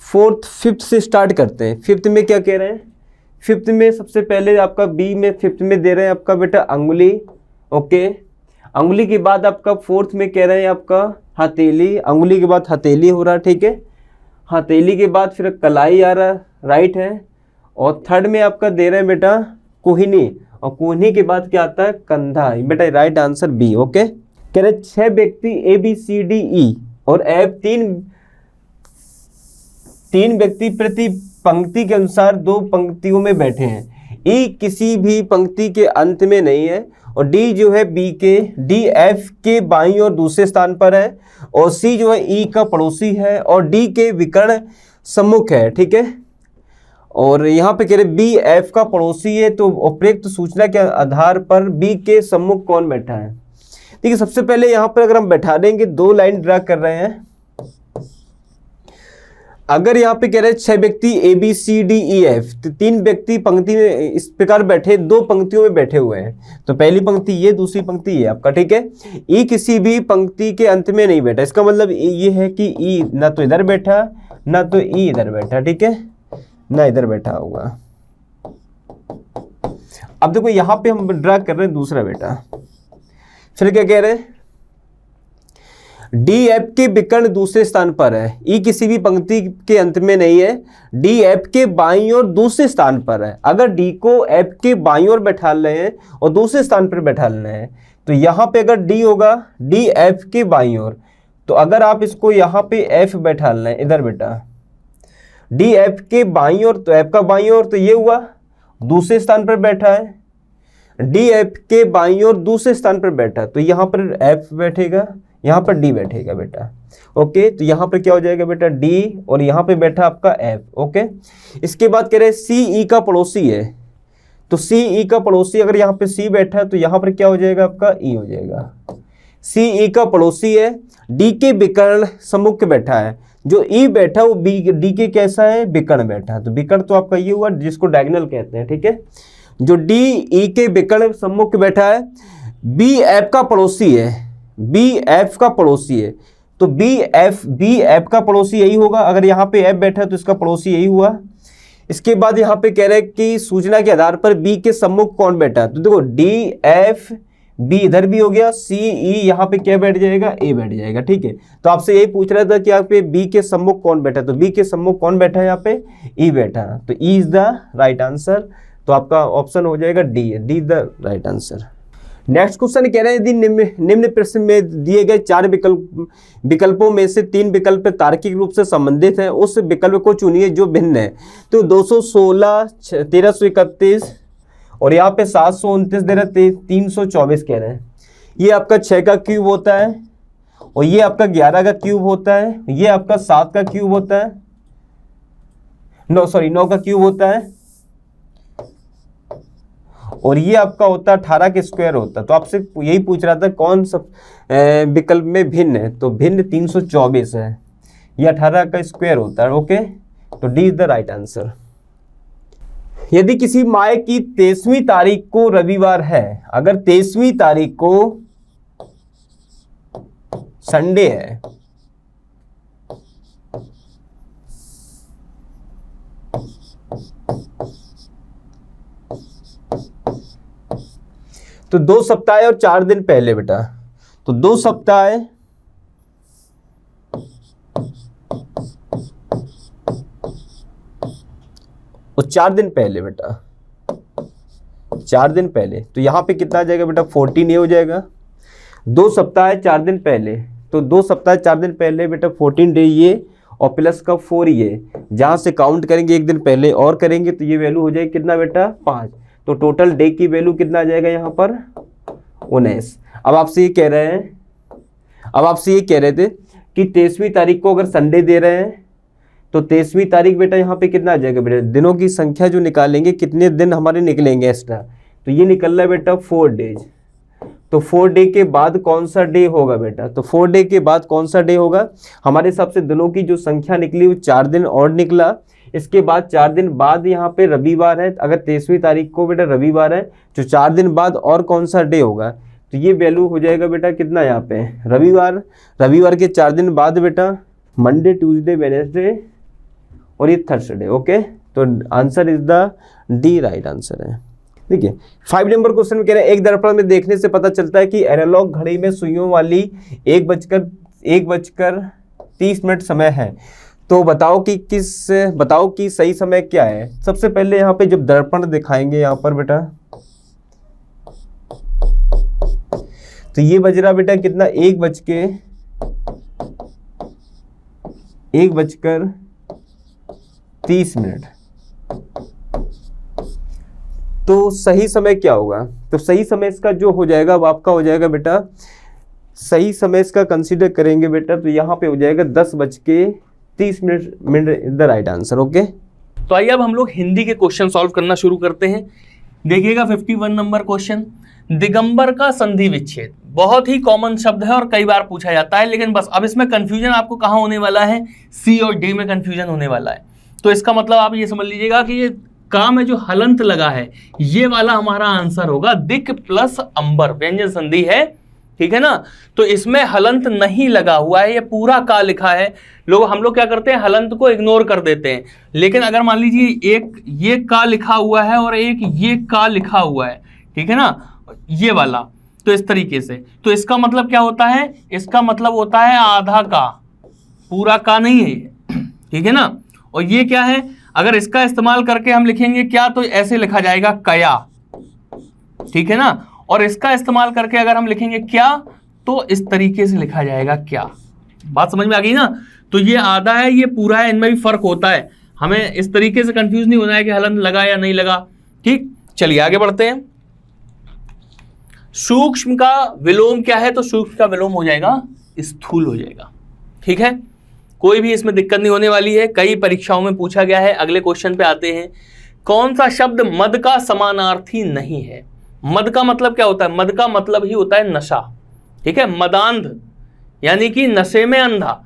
फोर्थ फिफ्थ से स्टार्ट करते हैं, फिफ्थ में क्या कह रहे हैं, फिफ्थ में सबसे पहले आपका बी में फिफ्थ में दे रहे हैं आपका बेटा अंगुली, ओके। अंगुली के बाद आपका फोर्थ में कह रहे हैं आपका हथेली, अंगुली के बाद हथेली हो रहा है, ठीक है। हथेली के बाद फिर कलाई आ रहा, राइट है। और थर्ड में आपका दे रहे हैं बेटा कोहनी, और कोहनी के बाद क्या आता है कंधा, बेटा राइट आंसर बी, ओके। कह रहे 6 व्यक्ति ए बी सी डी ई और एफ तीन व्यक्ति प्रति पंक्ति के अनुसार 2 पंक्तियों में बैठे हैं। ई किसी भी पंक्ति के अंत में नहीं है, और डी जो है डी एफ के बाईं और दूसरे स्थान पर है, और सी जो है ई का पड़ोसी है, और डी के विकर्ण सम्मुख है, ठीक है। और यहाँ पे कह रहे बी एफ का पड़ोसी है, तो उपयुक्त सूचना के आधार पर बी के सम्मुख कौन बैठा है। ठीक है, सबसे पहले यहाँ पर अगर हम बैठा देंगे, 2 लाइन ड्रा कर रहे हैं। अगर यहाँ पे कह रहे हैं 6 व्यक्ति A B C D E F, तो 3 व्यक्ति पंक्ति में इस प्रकार बैठे, 2 पंक्तियों में बैठे हुए हैं। तो पहली पंक्ति ये, दूसरी पंक्ति ये आपका, ठीक है। ई किसी भी पंक्ति के अंत में नहीं बैठा, इसका मतलब ये है कि ई ना तो इधर बैठा, ना तो ई इधर बैठा, ठीक है, ना इधर बैठा होगा। अब देखो यहाँ पे हम ड्रा कर रहे हैं दूसरा बेटा, फिर क्या कह रहे हैं, डी एफ के विकर्ण दूसरे स्थान पर है। ई किसी भी पंक्ति के अंत में नहीं है, डी एफ के बाईं ओर दूसरे स्थान पर है। अगर डी को एफ के बाईं ओर बैठा रहे हैं और दूसरे स्थान पर बैठा रहे हैं, तो यहाँ पे अगर डी होगा डी एफ के बाईं ओर, तो अगर आप इसको यहाँ पे एफ बैठा रहे हैं इधर बेटा, डी एफ के बाईं ओर, तो एफ का बाईं ओर तो ये हुआ, दूसरे स्थान पर बैठा है। डी एफ के बाईं ओर दूसरे स्थान पर बैठा, तो यहाँ पर एफ बैठेगा, यहाँ पर डी बैठेगा बेटा, ओके। तो यहाँ पर क्या हो जाएगा बेटा डी, और यहाँ पे बैठा आपका एफ, ओके। इसके बाद कह रहे हैं सी ई का पड़ोसी है, तो सी ई का पड़ोसी, अगर यहाँ पे सी बैठा है तो यहाँ पर क्या हो जाएगा आपका ई हो जाएगा। सी ई का पड़ोसी है, डी के विकर्ण सम्मुख बैठा है, जो ई बैठा वो बी डी के कैसा है विकर्ण बैठा है, तो विकर्ण तो आपका ये हुआ जिसको डायगोनल कहते हैं, ठीक है। जो डी ई के विकर्ण सम्मुख बैठा है, बी एफ का पड़ोसी है, बी एफ का पड़ोसी है, तो बी एफ का पड़ोसी यही होगा। अगर यहाँ पे एफ बैठा है तो इसका पड़ोसी यही हुआ। इसके बाद यहाँ पे कह रहे हैं कि सूचना के आधार पर बी के सम्मुख कौन बैठा है, तो देखो डी एफ बी इधर भी हो गया, सी ई यहाँ पे क्या बैठ जाएगा ए बैठ जाएगा, ठीक है। तो आपसे यही पूछ रहा था कि यहाँ पे बी के सम्मुख कौन बैठा है, तो बी के सम्मुख कौन बैठा है यहाँ पे ई बैठा है, तो E is the right answer. तो आपका ऑप्शन हो जाएगा D the right answer. Next question कह रहे हैं यदि निम्न प्रश्न में दिए गए 4 विकल्पों में से 3 विकल्प तार्किक रूप से संबंधित हैं, उस विकल्प को चुनिए जो भिन्न है। तो 216, 1331 और यहाँ पे 729 दे रहे, 324 कह रहे हैं। ये आपका 6 का क्यूब होता है, और ये आपका 11 का क्यूब होता है, ये आपका 7 का क्यूब होता है, 9 का क्यूब होता है, और ये आपका होता है 18 के स्क्वायर होता है। तो आपसे यही पूछ रहा था कौन सा विकल्प में भिन्न है, तो भिन्न 324 है, ये 18 का स्क्वायर होता है, ओके। तो D is the right answer. यदि किसी माह की 23वीं तारीख को रविवार है, अगर 23वीं तारीख को संडे है, तो 2 सप्ताह और 4 दिन पहले बेटा, तो 2 सप्ताह और 4 दिन पहले बेटा, 4 दिन पहले, तो यहाँ पे कितना आ जाएगा बेटा 14 ये हो जाएगा। 2 सप्ताह 4 दिन पहले, तो 2 सप्ताह 4 दिन पहले बेटा 14 डे ये, और प्लस का 4 ये, जहाँ से काउंट करेंगे 1 दिन पहले और करेंगे तो ये वैल्यू हो जाएगी कितना बेटा 5। तो टोटल डे की वैल्यू कितना आ जाएगा यहाँ पर 19। अब आपसे ये कह रहे थे कि 23वीं तारीख को अगर संडे दे रहे हैं, तो 23वीं तारीख बेटा यहाँ पे कितना आ जाएगा बेटा, दिनों की संख्या जो निकालेंगे कितने दिन हमारे निकलेंगे एक्स्ट्रा, तो ये निकल रहा है बेटा 4 डेज। तो 4 डे के बाद कौन सा डे होगा बेटा, तो 4 डे के बाद कौन सा डे होगा, हमारे हिसाब से दिनों की जो संख्या निकली वो 4 दिन और निकला। इसके बाद 4 दिन बाद यहाँ पे रविवार है, अगर 23वीं तारीख को बेटा रविवार है, तो 4 दिन बाद और कौन सा डे होगा, तो ये वैल्यू हो जाएगा बेटा कितना यहाँ पे रविवार के 4 दिन बाद बेटा मंडे, ट्यूसडे, वेडनेसडे और ये थर्सडे, ओके। तो answer is the D right answer है। देखिए 5 नंबर क्वेश्चन में कह रहे हैं एक दर्पण में देखने से पता चलता है कि एनालॉग घड़ी में सुइयों वाली 1:30 समय है, तो बताओ कि सही समय क्या है। सबसे पहले यहाँ पे जब दर्पण दिखाएंगे यहाँ पर बेटा, तो ये बज रहा बेटा कितना 1:30। तो सही समय क्या होगा, तो सही समय इसका जो हो जाएगा वो आपका हो जाएगा बेटा, सही समय इसका कंसीडर करेंगे बेटा तो यहाँ पे हो जाएगा 10:30 is the right answer. Okay, तो आइए अब हम लोग हिंदी के क्वेश्चन सॉल्व करना शुरू करते हैं। देखिएगा 51 नंबर क्वेश्चन, दिगंबर का संधि विच्छेद बहुत ही कॉमन शब्द है और कई बार पूछा जाता है, लेकिन बस अब इसमें कंफ्यूजन आपको कहाँ होने वाला है, सी और डी में कंफ्यूजन होने वाला है। तो इसका मतलब आप ये समझ लीजिएगा कि ये का में जो हलंत लगा है ये वाला हमारा आंसर होगा। दिक प्लस अंबर व्यंजन संधि है, ठीक है ना, तो इसमें हलंत नहीं लगा हुआ है, ये पूरा का लिखा है। हम लोग क्या करते हैं, हलंत को इग्नोर कर देते हैं, लेकिन अगर मान लीजिए एक ये का लिखा हुआ है और एक ये का लिखा हुआ है, ठीक है ना, ये वाला, तो इस तरीके से, तो इसका मतलब क्या होता है, इसका मतलब होता है आधा का, पूरा का नहीं है, ठीक है ना। और ये क्या है, अगर इसका इस्तेमाल करके हम लिखेंगे क्या, तो ऐसे लिखा जाएगा कया, ठीक है ना, और इसका इस्तेमाल करके अगर हम लिखेंगे क्या तो इस तरीके से लिखा जाएगा क्या। बात समझ में आ गई ना। तो ये आधा है, ये पूरा है, इनमें भी फर्क होता है, हमें इस तरीके से कंफ्यूज नहीं होना है कि हलंत लगा या नहीं लगा। ठीक, चलिए आगे बढ़ते हैं। सूक्ष्म का विलोम क्या है, तो सूक्ष्म का विलोम हो जाएगा स्थूल हो जाएगा, ठीक है, कोई भी इसमें दिक्कत नहीं होने वाली है, कई परीक्षाओं में पूछा गया है। अगले क्वेश्चन पे आते हैं, कौन सा शब्द मद का समानार्थी नहीं है। मद का मतलब क्या होता है, मद का मतलब ही होता है नशा, ठीक है, मदांध यानी कि नशे में अंधा।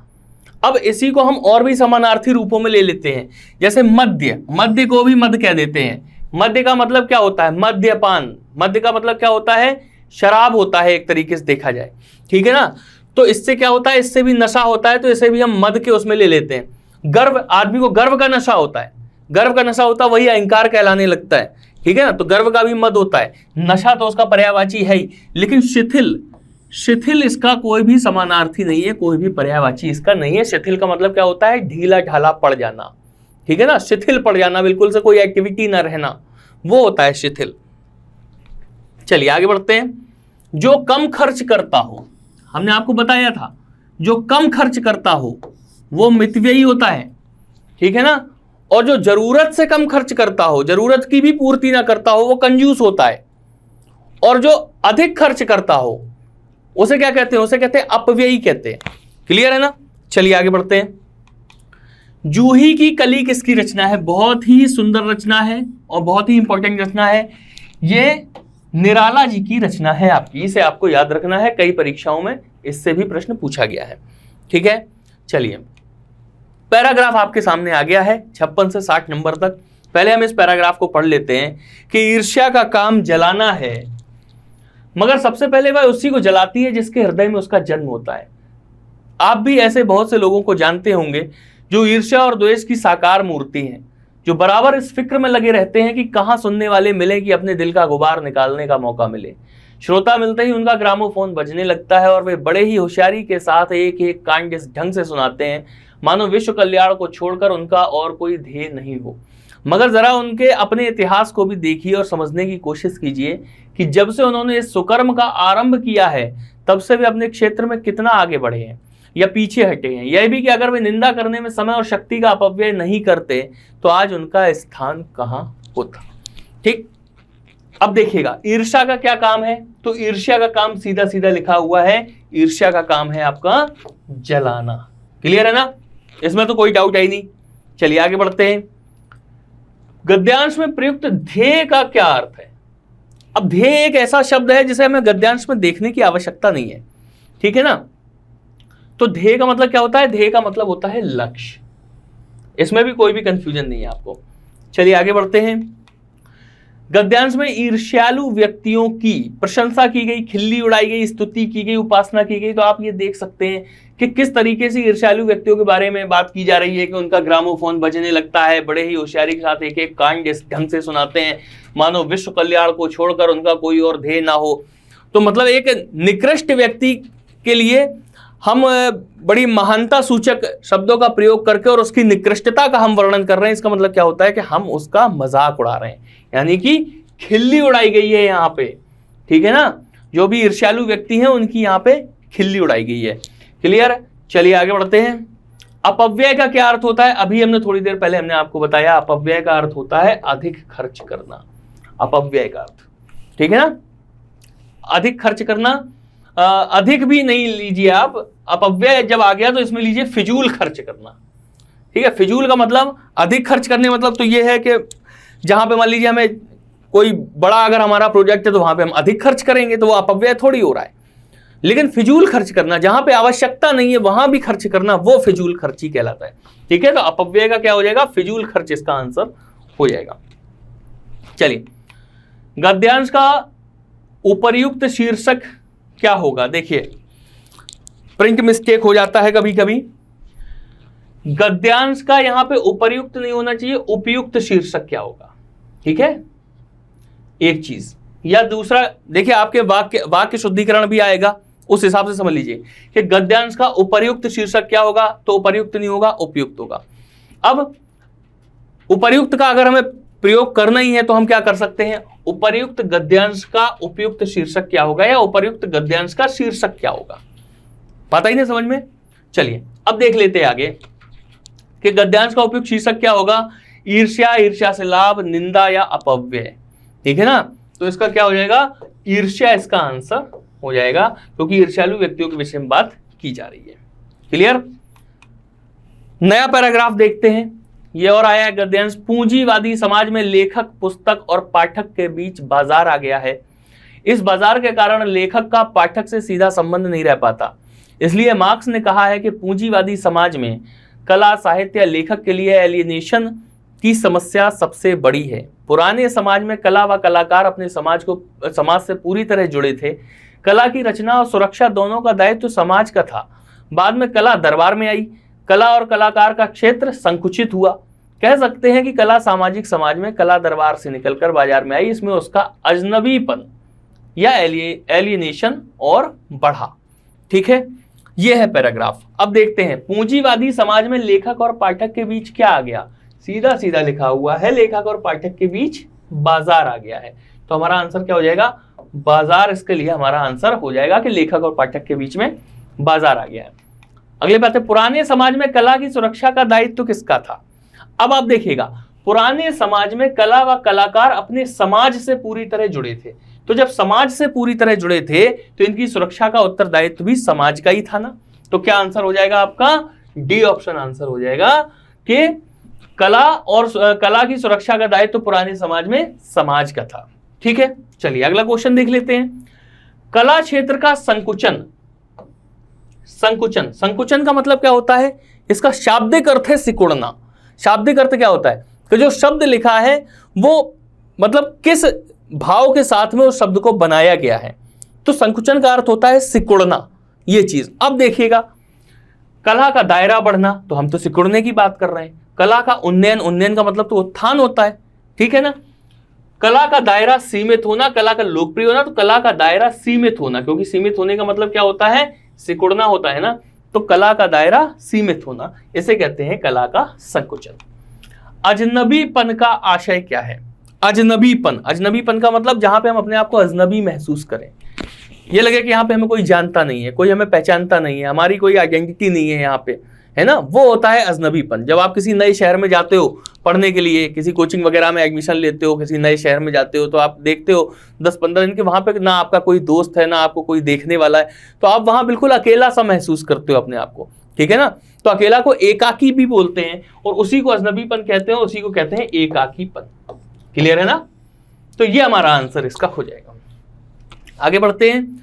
अब इसी को हम और भी समानार्थी रूपों में ले लेते हैं, जैसे मद्य, मद्य को भी मद कह देते हैं। मद्य का मतलब क्या होता है, मद्यपान, मद्य का मतलब क्या होता है, शराब होता है एक तरीके से देखा जाए, ठीक है ना। तो इससे क्या होता है, इससे भी नशा होता है, तो इसे भी हम मद के उसमें ले लेते हैं। गर्व, आदमी को गर्व का नशा होता है, गर्व का नशा होता है वही अहंकार कहलाने लगता है, ठीक है ना, तो गर्व का भी मद होता है। नशा तो उसका पर्यायवाची है ही, लेकिन शिथिल, शिथिल इसका कोई भी समानार्थी नहीं है, कोई भी पर्यायवाची इसका नहीं है। शिथिल का मतलब क्या होता है, ढीला ढाला पड़ जाना, ठीक है ना, शिथिल पड़ जाना, बिल्कुल से कोई एक्टिविटी ना रहना, वो होता है शिथिल। चलिए आगे बढ़ते हैं। जो कम खर्च करता हो, हमने आपको बताया था, जो कम खर्च करता हो वो मितव्ययी होता है, ठीक है ना, और जो जरूरत से कम खर्च करता हो, जरूरत की भी पूर्ति ना करता हो, वो कंजूस होता है। और जो अधिक खर्च करता हो उसे क्या कहते हैं, उसे कहते हैं अपव्ययी कहते हैं। क्लियर है ना। चलिए आगे बढ़ते हैं। जूही की कली किसकी रचना है, बहुत ही सुंदर रचना है और बहुत ही इंपॉर्टेंट रचना है, ये निराला जी की रचना है आपकी, इसे आपको याद रखना है, कई परीक्षाओं में इससे भी प्रश्न पूछा गया है, ठीक है। चलिए पैराग्राफ आपके सामने आ गया है 56 से 60 नंबर तक। पहले हम इस पैराग्राफ को पढ़ लेते हैं कि ईर्ष्या का काम जलाना है, मगर सबसे पहले वह उसी को जलाती है जिसके हृदय में उसका जन्म होता है। आप भी ऐसे बहुत से लोगों को जानते होंगे जो ईर्ष्या और द्वेष की साकार मूर्ति हैं, जो बराबर इस फिक्र में लगे रहते हैं कि कहाँ सुनने वाले मिले, कि अपने दिल का गुबार निकालने का मौका मिले। श्रोता मिलते ही उनका ग्रामोफोन बजने लगता है और वे बड़े ही होशियारी के साथ एक एक कांड इस ढंग से सुनाते हैं मानो विश्व कल्याण को छोड़कर उनका और कोई ध्येय नहीं हो। मगर जरा उनके अपने इतिहास को भी देखिए और समझने की कोशिश कीजिए कि जब से उन्होंने इस सुकर्म का आरंभ किया है तब से वे अपने क्षेत्र में कितना आगे बढ़े हैं या पीछे हटे हैं। यह भी कि अगर वे निंदा करने में समय और शक्ति का अपव्यय नहीं करते तो आज उनका स्थान कहाँ होता। ठीक, अब देखिएगा ईर्ष्या का क्या काम है, तो ईर्ष्या का काम सीधा सीधा लिखा हुआ है, ईर्ष्या का काम है आपका जलाना। क्लियर है ना, इसमें तो कोई डाउट है ही नहीं। चलिए आगे बढ़ते हैं। गद्यांश में प्रयुक्त ध्येय का क्या अर्थ है। अब ध्येय एक ऐसा शब्द है जिसे हमें गद्यांश में देखने की आवश्यकता नहीं है, ठीक है ना। तो ध्येय का मतलब क्या होता है, ध्येय का मतलब होता है लक्ष्य, इसमें भी कोई भी कंफ्यूजन नहीं है आपको। चलिए आगे बढ़ते हैं। गद्यांश में ईर्ष्यालु व्यक्तियों की प्रशंसा की गई, खिल्ली उड़ाई गई, स्तुति की गई, उपासना की गई। तो आप ये देख सकते हैं कि किस तरीके से ईर्ष्यालु व्यक्तियों के बारे में बात की जा रही है कि उनका ग्रामोफोन बजने लगता है, बड़े ही होशियारी के साथ एक एक कांड इस ढंग से सुनाते हैं मानो विश्व कल्याण को छोड़कर उनका कोई और ध्येय ना हो। तो मतलब एक निकृष्ट व्यक्ति के लिए हम बड़ी महानता सूचक शब्दों का प्रयोग करके और उसकी निकृष्टता का हम वर्णन कर रहे हैं। इसका मतलब क्या होता है कि हम उसका मजाक उड़ा रहे हैं, यानी कि खिल्ली उड़ाई गई है यहाँ पे, ठीक है ना। जो भी ईर्ष्यालु व्यक्ति हैं उनकी यहाँ पे खिल्ली उड़ाई गई है। क्लियर? चलिए आगे बढ़ते हैं। अपव्यय का क्या अर्थ होता है? अभी हमने थोड़ी देर पहले हमने आपको बताया, अपव्यय का अर्थ होता है अधिक खर्च करना। अपव्यय का अर्थ, ठीक है ना, अधिक खर्च करना। अधिक भी नहीं लीजिए आप, अपव्यय जब आ गया तो इसमें लीजिए फिजूल खर्च करना, ठीक है। फिजूल का मतलब अधिक खर्च करने मतलब तो ये है कि जहां पे मान लीजिए हमें कोई बड़ा अगर हमारा प्रोजेक्ट है तो वहां पे हम अधिक खर्च करेंगे, तो वो अपव्यय थोड़ी हो रहा है। लेकिन फिजूल खर्च करना, जहां पे आवश्यकता नहीं है वहां भी खर्च करना, वो फिजूल खर्ची कहलाता है, ठीक है। तो अपव्यय का क्या हो जाएगा? फिजूल खर्च इसका आंसर हो जाएगा। चलिए, गद्यांश का उपर्युक्त शीर्षक क्या होगा? देखिए, प्रिंट मिस्टेक हो जाता है कभी कभी। गद्यांश का यहां पे उपर्युक्त नहीं होना चाहिए, उपयुक्त शीर्षक क्या होगा, ठीक है, एक चीज। या दूसरा, देखिए आपके वाक्य शुद्धिकरण भी आएगा, उस हिसाब से समझ लीजिए कि गद्यांश का उपर्युक्त शीर्षक क्या होगा, तो उपर्युक्त नहीं होगा, उपयुक्त होगा। अब उपर्युक्त का अगर हमें प्रयोग करना ही है तो हम क्या कर सकते हैं? उपर्युक्त गद्यांश का उपयुक्त शीर्षक क्या होगा, या उपर्युक्त गद्यांश का शीर्षक क्या होगा, पता ही नहीं समझ में। चलिए अब देख लेते हैं आगे कि गद्यांश का उपयुक्त शीर्षक क्या होगा। ईर्ष्या, ईर्ष्या से लाभ, निंदा या अपव्यय, ठीक है ना। तो इसका क्या हो जाएगा? ईर्ष्या इसका आंसर हो जाएगा, क्योंकि ईर्ष्यालु व्यक्तियों के विषय में बात की जा रही है। क्लियर? नया पैराग्राफ देखते हैं। ये और आया है गद्यांश। पूंजीवादी समाज में लेखक, पुस्तक और पाठक के बीच बाजार आ गया है। इस बाजार के कारण लेखक का पाठक से सीधा संबंध नहीं रह पाता। इसलिए मार्क्स ने कहा है कि पूंजीवादी समाज में कला, साहित्य या लेखक के लिए एलियनेशन की समस्या सबसे बड़ी है। पुराने समाज में कला व कलाकार अपने समाज से पूरी तरह जुड़े थे। कला की रचना और सुरक्षा दोनों का दायित्व समाज का था। बाद में कला दरबार में आई। कला और कलाकार का क्षेत्र संकुचित हुआ। कह सकते हैं कि कला सामाजिक समाज में कला दरबार से निकलकर बाजार में आई। इसमें उसका अजनबीपन या एलियनेशन और बढ़ा, ठीक है। यह है पैराग्राफ। अब देखते हैं, पूंजीवादी समाज में लेखक और पाठक के बीच क्या आ गया? सीधा सीधा लिखा हुआ है, लेखक और पाठक के बीच बाजार आ गया है। तो हमारा आंसर क्या हो जाएगा? बाजार। इसके लिए हमारा आंसर हो जाएगा कि लेखक और पाठक के बीच में बाजार आ गया है। अगली बात है, पुराने समाज में कला की सुरक्षा का दायित्व किसका था? अब आप देखिएगा, पुराने समाज में कला व कलाकार अपने समाज से पूरी तरह जुड़े थे। तो जब समाज से पूरी तरह जुड़े थे तो इनकी सुरक्षा का उत्तरदायित्व भी समाज का ही था ना। तो क्या आंसर हो जाएगा आपका? डी ऑप्शन आंसर हो जाएगा कि कला की सुरक्षा का दायित्व पुराने समाज में समाज का था, ठीक है। चलिए अगला क्वेश्चन देख लेते हैं। कला क्षेत्र का संकुचन। संकुचन का मतलब क्या होता है? इसका शाब्दिक अर्थ है सिकुड़ना। शाब्दिक अर्थ क्या होता है कि जो शब्द लिखा है वो मतलब किस भाव के साथ में उस शब्द को बनाया गया है। तो संकुचन का अर्थ होता है सिकुड़ना, ये चीज। अब देखिएगा, कला का दायरा बढ़ना, तो हम तो सिकुड़ने की बात कर रहे हैं। कला का उन्नयन का मतलब तो उत्थान होता है, ठीक है ना। कला का दायरा सीमित होना, कला का लोकप्रिय होना, तो कला का दायरा सीमित होना, क्योंकि सीमित होने का मतलब क्या होता है? सिकुड़ना होता है ना। तो कला का दायरा सीमित होना, इसे कहते हैं कला का संकुचन। अजनबीपन का आशय क्या है? अजनबीपन का मतलब जहां पे हम अपने आप को अजनबी महसूस करें, ये लगे कि यहाँ पे हमें कोई जानता नहीं है, कोई हमें पहचानता नहीं है, हमारी कोई आइडेंटिटी नहीं है यहाँ पे, है ना, वो होता है अजनबीपन। जब आप किसी नए शहर में जाते हो पढ़ने के लिए, किसी कोचिंग वगैरह में एडमिशन लेते हो, किसी नए शहर में जाते हो, तो आप देखते हो 10-15 दिन के वहाँ पे ना आपका कोई दोस्त है, ना आपको कोई देखने वाला है, तो आप वहाँ बिल्कुल अकेला सा महसूस करते हो अपने आप को, ठीक है ना। तो अकेला को एकाकी भी बोलते हैं, और उसी को अजनबीपन कहते हैं, उसी को कहते हैं एकाकीपन। क्लियर है ना। तो ये हमारा आंसर इसका हो जाएगा। आगे बढ़ते हैं।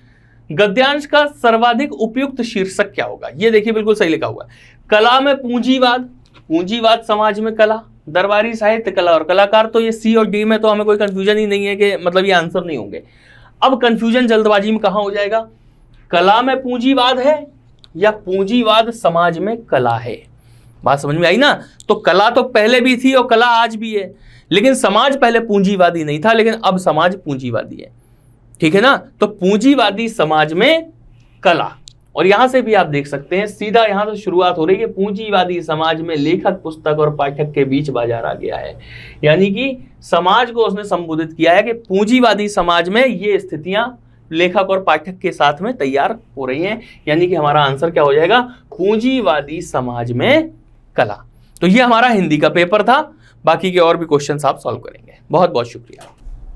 गद्यांश का सर्वाधिक उपयुक्त शीर्षक क्या होगा? ये देखिए बिल्कुल सही लिखा हुआ है। कला में पूंजीवाद समाज में कला, दरबारी साहित्य, कला और कलाकार। तो ये सी और डी में तो हमें कोई कंफ्यूजन ही नहीं है कि मतलब ये आंसर नहीं होंगे। अब कंफ्यूजन जल्दबाजी में कहां हो जाएगा? कला में पूंजीवाद है या पूंजीवाद समाज में कला है? बात समझ में आई ना? तो कला तो पहले भी थी और कला आज भी है, लेकिन समाज पहले पूंजीवादी नहीं था, लेकिन अब समाज पूंजीवादी है। ठीक है ना? तो पूंजीवादी समाज में कला, और यहां से भी आप देख सकते हैं सीधा यहां से शुरुआत हो रही है। पूंजीवादी समाज में लेखक, पुस्तक और पाठक के बीच बाजार आ गया है, यानी कि समाज को उसने संबोधित किया है कि पूंजीवादी समाज में ये स्थितियां लेखक और पाठक के साथ में तैयार हो रही हैं, यानी कि हमारा आंसर क्या हो जाएगा? पूंजीवादी समाज में कला। तो ये हमारा हिंदी का पेपर था, बाकी के और भी क्वेश्चंस आप सॉल्व करेंगे। बहुत बहुत शुक्रिया।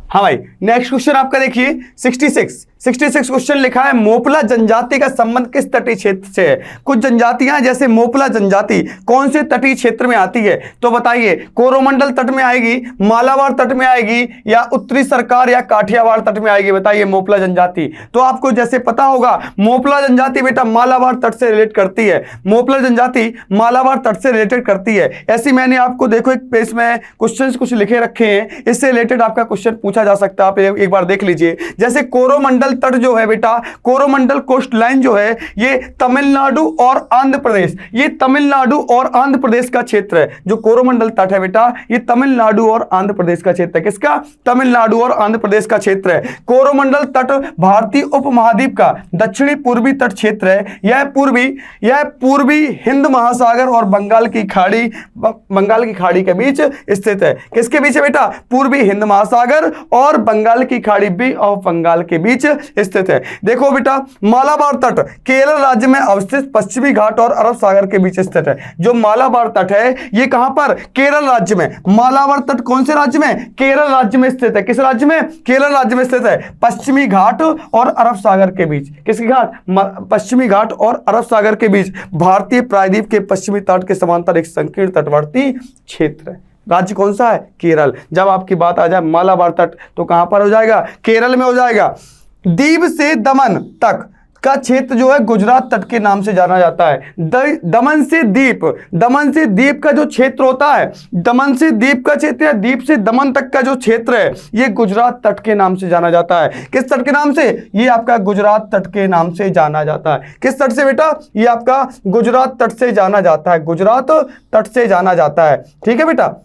हाँ भाई, नेक्स्ट क्वेश्चन आपका देखिए 66 क्वेश्चन लिखा है, मोपला जनजाति का संबंध किस तटीय क्षेत्र से है? कुछ जनजातियां जैसे मोपला जनजाति कौन से तटीय क्षेत्र में आती है? तो बताइए, कोरोमंडल तट में आएगी, मालाबार तट में आएगी, या उत्तरी सरकार या काठियावाड़ तट में आएगी? बताइए मोपला जनजाति। तो आपको जैसे पता होगा, मोपला जनजाति बेटा मालाबार तट से रिलेट करती है, मोपला जनजाति मालाबार तट से रिलेटेड करती है। ऐसी मैंने आपको देखो एक पेज में क्वेश्चन कुछ लिखे रखे हैं, इससे रिलेटेड आपका क्वेश्चन पूछा जा सकता है। आप एक बार देख लीजिए, जैसे कोरोमंडल तट जो है बेटा, कोरोमंडल कोस्ट लाइन जो है, ये तमिलनाडु और आंध्र प्रदेश, ये तमिलनाडु और आंध्र प्रदेश का क्षेत्र है। जो कोरोमंडल तट है बेटा, ये तमिलनाडु और आंध्र प्रदेश का क्षेत्र है। किसका? तमिलनाडु और आंध्र प्रदेश का क्षेत्र है। कोरोमंडल तट भारतीय उपमहाद्वीप का दक्षिणी पूर्वी तट क्षेत्र है। यह पूर्वी हिंद महासागर और बंगाल की खाड़ी के बीच स्थित है। किसके बीच है बेटा? पूर्वी हिंद महासागर और बंगाल की खाड़ी भी और बंगाल के बीच स्थित है। देखो बेटा, मालाबार तट केरल राज्य में अवस्थित पश्चिमी घाट और अरब सागर के बीच स्थित है। जो मालाबार तट है ये कहां पर? केरल राज्य में। मालाबार तट कौन से राज्य में? केरल राज्य में स्थित है। किस राज्य में? केरल राज्य में स्थित है। पश्चिमी घाट और अरब सागर के बीच। किसके घाट? पश्चिमी घाट और अरब सागर के बीच भारतीय प्रायद्वीप के पश्चिमी तट के समांतर एक संकीर्ण तटवर्ती क्षेत्र है। राज्य कौन सा है? केरल। जब आपकी बात आ जाए मालाबार तट तो कहां पर हो जाएगा? केरल में हो जाएगा। दीव से दमन तक का क्षेत्र जो है गुजरात तट के नाम से जाना जाता है। दमन से द्वीप का जो क्षेत्र होता है, दमन से द्वीप का क्षेत्र या द्वीप से दमन तक का जो क्षेत्र है, ये गुजरात तट के नाम से जाना जाता है। किस तट के नाम से? ये आपका गुजरात तट के नाम से जाना जाता है। किस तट से बेटा? ये आपका गुजरात तट से जाना जाता है। गुजरात तट से जाना जाता है। ठीक है बेटा।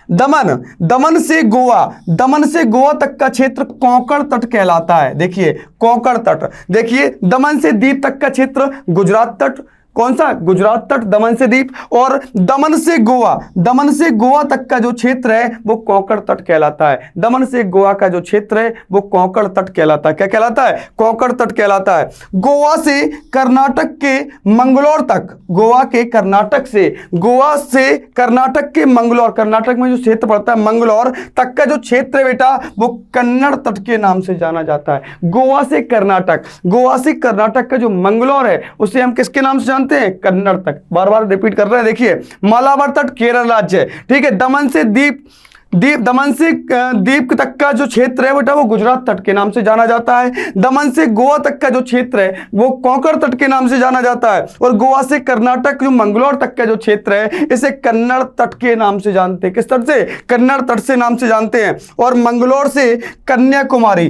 दमन से गोवा तक का क्षेत्र कोंकण तट कहलाता है। देखिए कोंकण तट, देखिए दमन से द्वीप तक का क्षेत्र गुजरात तट। कौन सा? गुजरात तट, दमन से द्वीप। और दमन से गोवा तक का जो क्षेत्र है वो कोंकण तट कहलाता है। दमन से गोवा का जो क्षेत्र है वो कोंकण तट कहलाता है। क्या कहलाता है? कोंकण तट कहलाता है। गोवा से कर्नाटक के मंगलोर तक, गोवा से कर्नाटक के मंगलोर, कर्नाटक में जो क्षेत्र पड़ता है मंगलोर तक का जो क्षेत्र है बेटा वो कन्नड़ तट के नाम से जाना जाता है। गोवा से कर्नाटक का जो मंगलोर है उसे हम किसके नाम से जानते हैं? कन्नड़ तक। बार बार रिपीट कर रहे हैं। देखिए मालाबार तट केरल राज्य है, ठीक है। दमन से द्वीप तक का जो क्षेत्र है बेटा वो गुजरात तट के नाम से जाना जाता है। दमन से गोवा तक का जो क्षेत्र है वो कोंकण तट के नाम से जाना जाता है। और गोवा से कर्नाटक जो मंगलोर तक का जो क्षेत्र है इसे कन्नड़ तट के नाम से जानते हैं। किस तट से? कन्नड़ तट से नाम से जानते हैं। और मंगलोर से कन्याकुमारी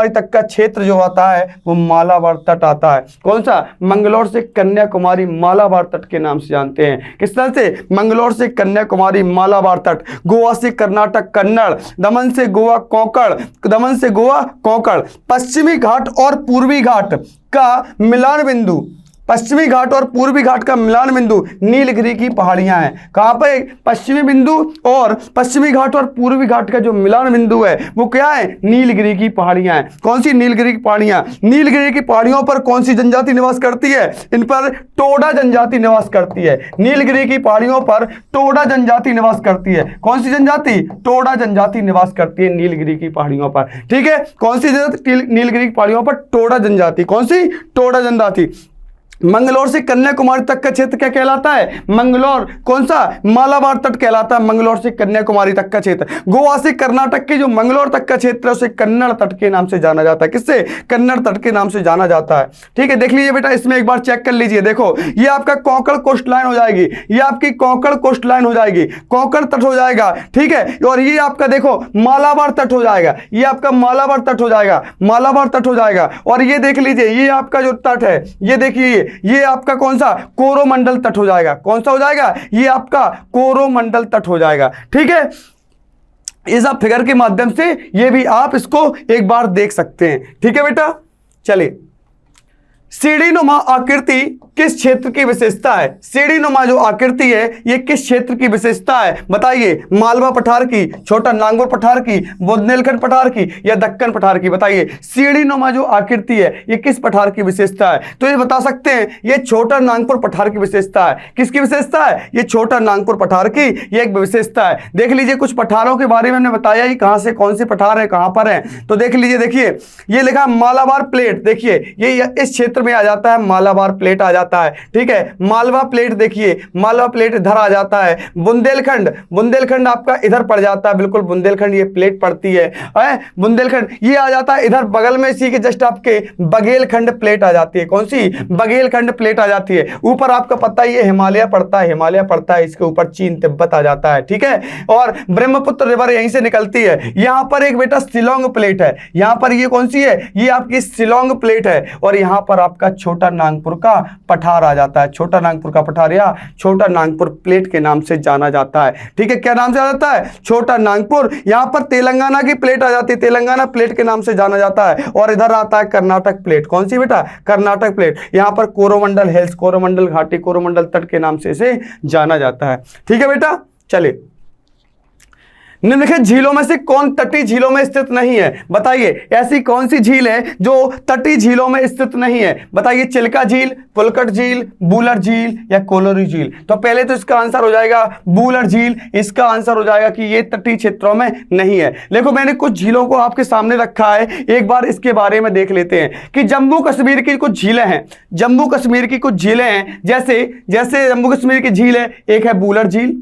तक का क्षेत्र जो आता है वो मालाबार तट आता है। कौन सा? मंगलोर से कन्याकुमारी मालाबार तट के नाम से जानते हैं। किस तरह से? मंगलोर से कन्याकुमारी मालाबार तट। गोवा से कर्नाटक कन्नड़, दमन से गोवा कोंकण। पश्चिमी घाट और पूर्वी घाट का मिलान बिंदु, पश्चिमी घाट और पूर्वी घाट का मिलान बिंदु नीलगिरी की पहाड़ियां हैं। कहां पर? पश्चिमी बिंदु और पश्चिमी घाट और पूर्वी घाट का जो मिलान बिंदु है वो क्या है? नीलगिरी की पहाड़ियां हैं। कौन सी? नीलगिरी की पहाड़ियां। नीलगिरी की पहाड़ियों पर कौन सी जनजाति निवास करती है? इन पर टोडा जनजाति निवास करती है। नीलगिरी की पहाड़ियों पर टोडा जनजाति निवास करती है। कौन सी जनजाति? टोडा जनजाति निवास करती है नीलगिरी की पहाड़ियों पर। ठीक है। कौन सी जनजाति? नीलगिरी की पहाड़ियों पर टोडा जनजाति। कौन सी? टोडा जनजाति। मंगलौर से कन्याकुमारी तक का क्षेत्र क्या कहलाता है? मंगलौर कौन सा? मालाबार तट कहलाता है, मंगलौर से कन्याकुमारी तक का क्षेत्र। गोवा से कर्नाटक के जो मंगलौर तक का क्षेत्र है उसे कन्नड़ तट के नाम से जाना जाता है। किससे? कन्नड़ तट के नाम से जाना जाता है। ठीक है, देख लीजिए बेटा, इसमें एक बार चेक कर लीजिए। देखो ये आपका कोंकण कोस्ट लाइन हो जाएगी, ये आपकी कोंकण कोस्ट लाइन हो जाएगी, कोंकण तट हो जाएगा। ठीक है, और ये आपका देखो मालाबार तट हो जाएगा, ये आपका मालाबार तट हो जाएगा, मालाबार तट हो जाएगा। और ये देख लीजिए, ये आपका जो तट है, ये देखिए, ये आपका कौन सा? कोरोमंडल तट हो जाएगा। कौन सा हो जाएगा? ये आपका कोरोमंडल तट हो जाएगा। ठीक है, इस आप फिगर के माध्यम से ये भी आप इसको एक बार देख सकते हैं। ठीक है बेटा, चलिए, सीढ़ीनुमा आकृति किस क्षेत्र की विशेषता है? सीढ़ीनुमा जो आकृति है ये किस क्षेत्र की विशेषता है? बताइए, मालवा पठार की, छोटा नागौर पठार की, बुंदेलखंड पठार की या दक्कन पठार की? बताइए, सीढ़ीनुमा जो आकृति है ये किस पठार की विशेषता है? तो ये बता सकते हैं ये छोटा नागपुर पठार की विशेषता है। किसकी विशेषता है? ये छोटा नागपुर पठार की ये एक विशेषता है। देख लीजिए, कुछ पठारों के बारे में हमने बताया ही, कहां से कौन से पठार है, कहां पर है। तो देख लीजिए, देखिए ये लिखा मालाबार प्लेट, देखिए ये इस क्षेत्र में आ जाता है, मालाबार प्लेट आ जाता है। ठीक है, मालवा प्लेट, देखिए मालवा प्लेट इधर आ जाता है। बुंदेलखंड, बुंदेलखंड आपका इधर पड़ जाता है, बिल्कुल बुंदेलखंड ये प्लेट पड़ती है। बुंदेलखंड ये आ जाता है इधर बगल में, इसी के जस्ट आपके बघेलखंड प्लेट आ जाती है। कौन सी? बघेलखंड प्लेट आ जाती है। ऊपर आपका पता ही है हिमालय पड़ता है, हिमालय पड़ता है, इसके ऊपर चीन तिब्बत आ जाता है। ठीक है, और ब्रह्मपुत्र रिवर यहीं से निकलती है। यहां पर एक बेटा शिलोंग प्लेट है, यहां पर ये कौन सी है? ये आपकी शिलोंग प्लेट है। और यहां पर आपका छोटा नागपुर का पठार आ जाता है, छोटा नागपुर का पठार या छोटा नागपुर प्लेट के नाम से जाना जाता है। ठीक है, क्या नाम से जाता है? छोटा नागपुर। यहां पर तेलंगाना की प्लेट आ जाती है, तेलंगाना प्लेट के नाम से जाना जाता है। और इधर आता है कर्नाटक प्लेट। कौन सी बेटा? कर्नाटक प्लेट। यहां पर कोरोमंडल हिल्स, कोरोमंडल घाटी, कोरोमंडल तट के नाम से इसे जाना जाता है। ठीक है बेटा, चलिए, निम्नलिखित झीलों में से कौन तटीय झीलों में स्थित नहीं है? बताइए, ऐसी कौन सी झील है जो तटीय झीलों में स्थित नहीं है? बताइए, चिल्का झील, पुलकट झील, बूलर झील या कोलोरी झील? तो पहले तो इसका आंसर हो जाएगा बूलर झील। इसका आंसर हो जाएगा कि ये तटीय क्षेत्रों में नहीं है। देखो, मैंने कुछ झीलों को आपके सामने रखा है, एक बार इसके बारे में देख लेते हैं कि जम्मू कश्मीर की कुछ झीलें हैं, जम्मू कश्मीर की कुछ झीलें हैं, जैसे जम्मू कश्मीर की झील है, एक है बूलर झील,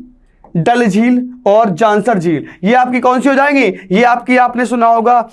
डल झील और जांसर झील। ये आपकी कौन सी हो जाएंगी? ये आपकी, आपने सुना होगा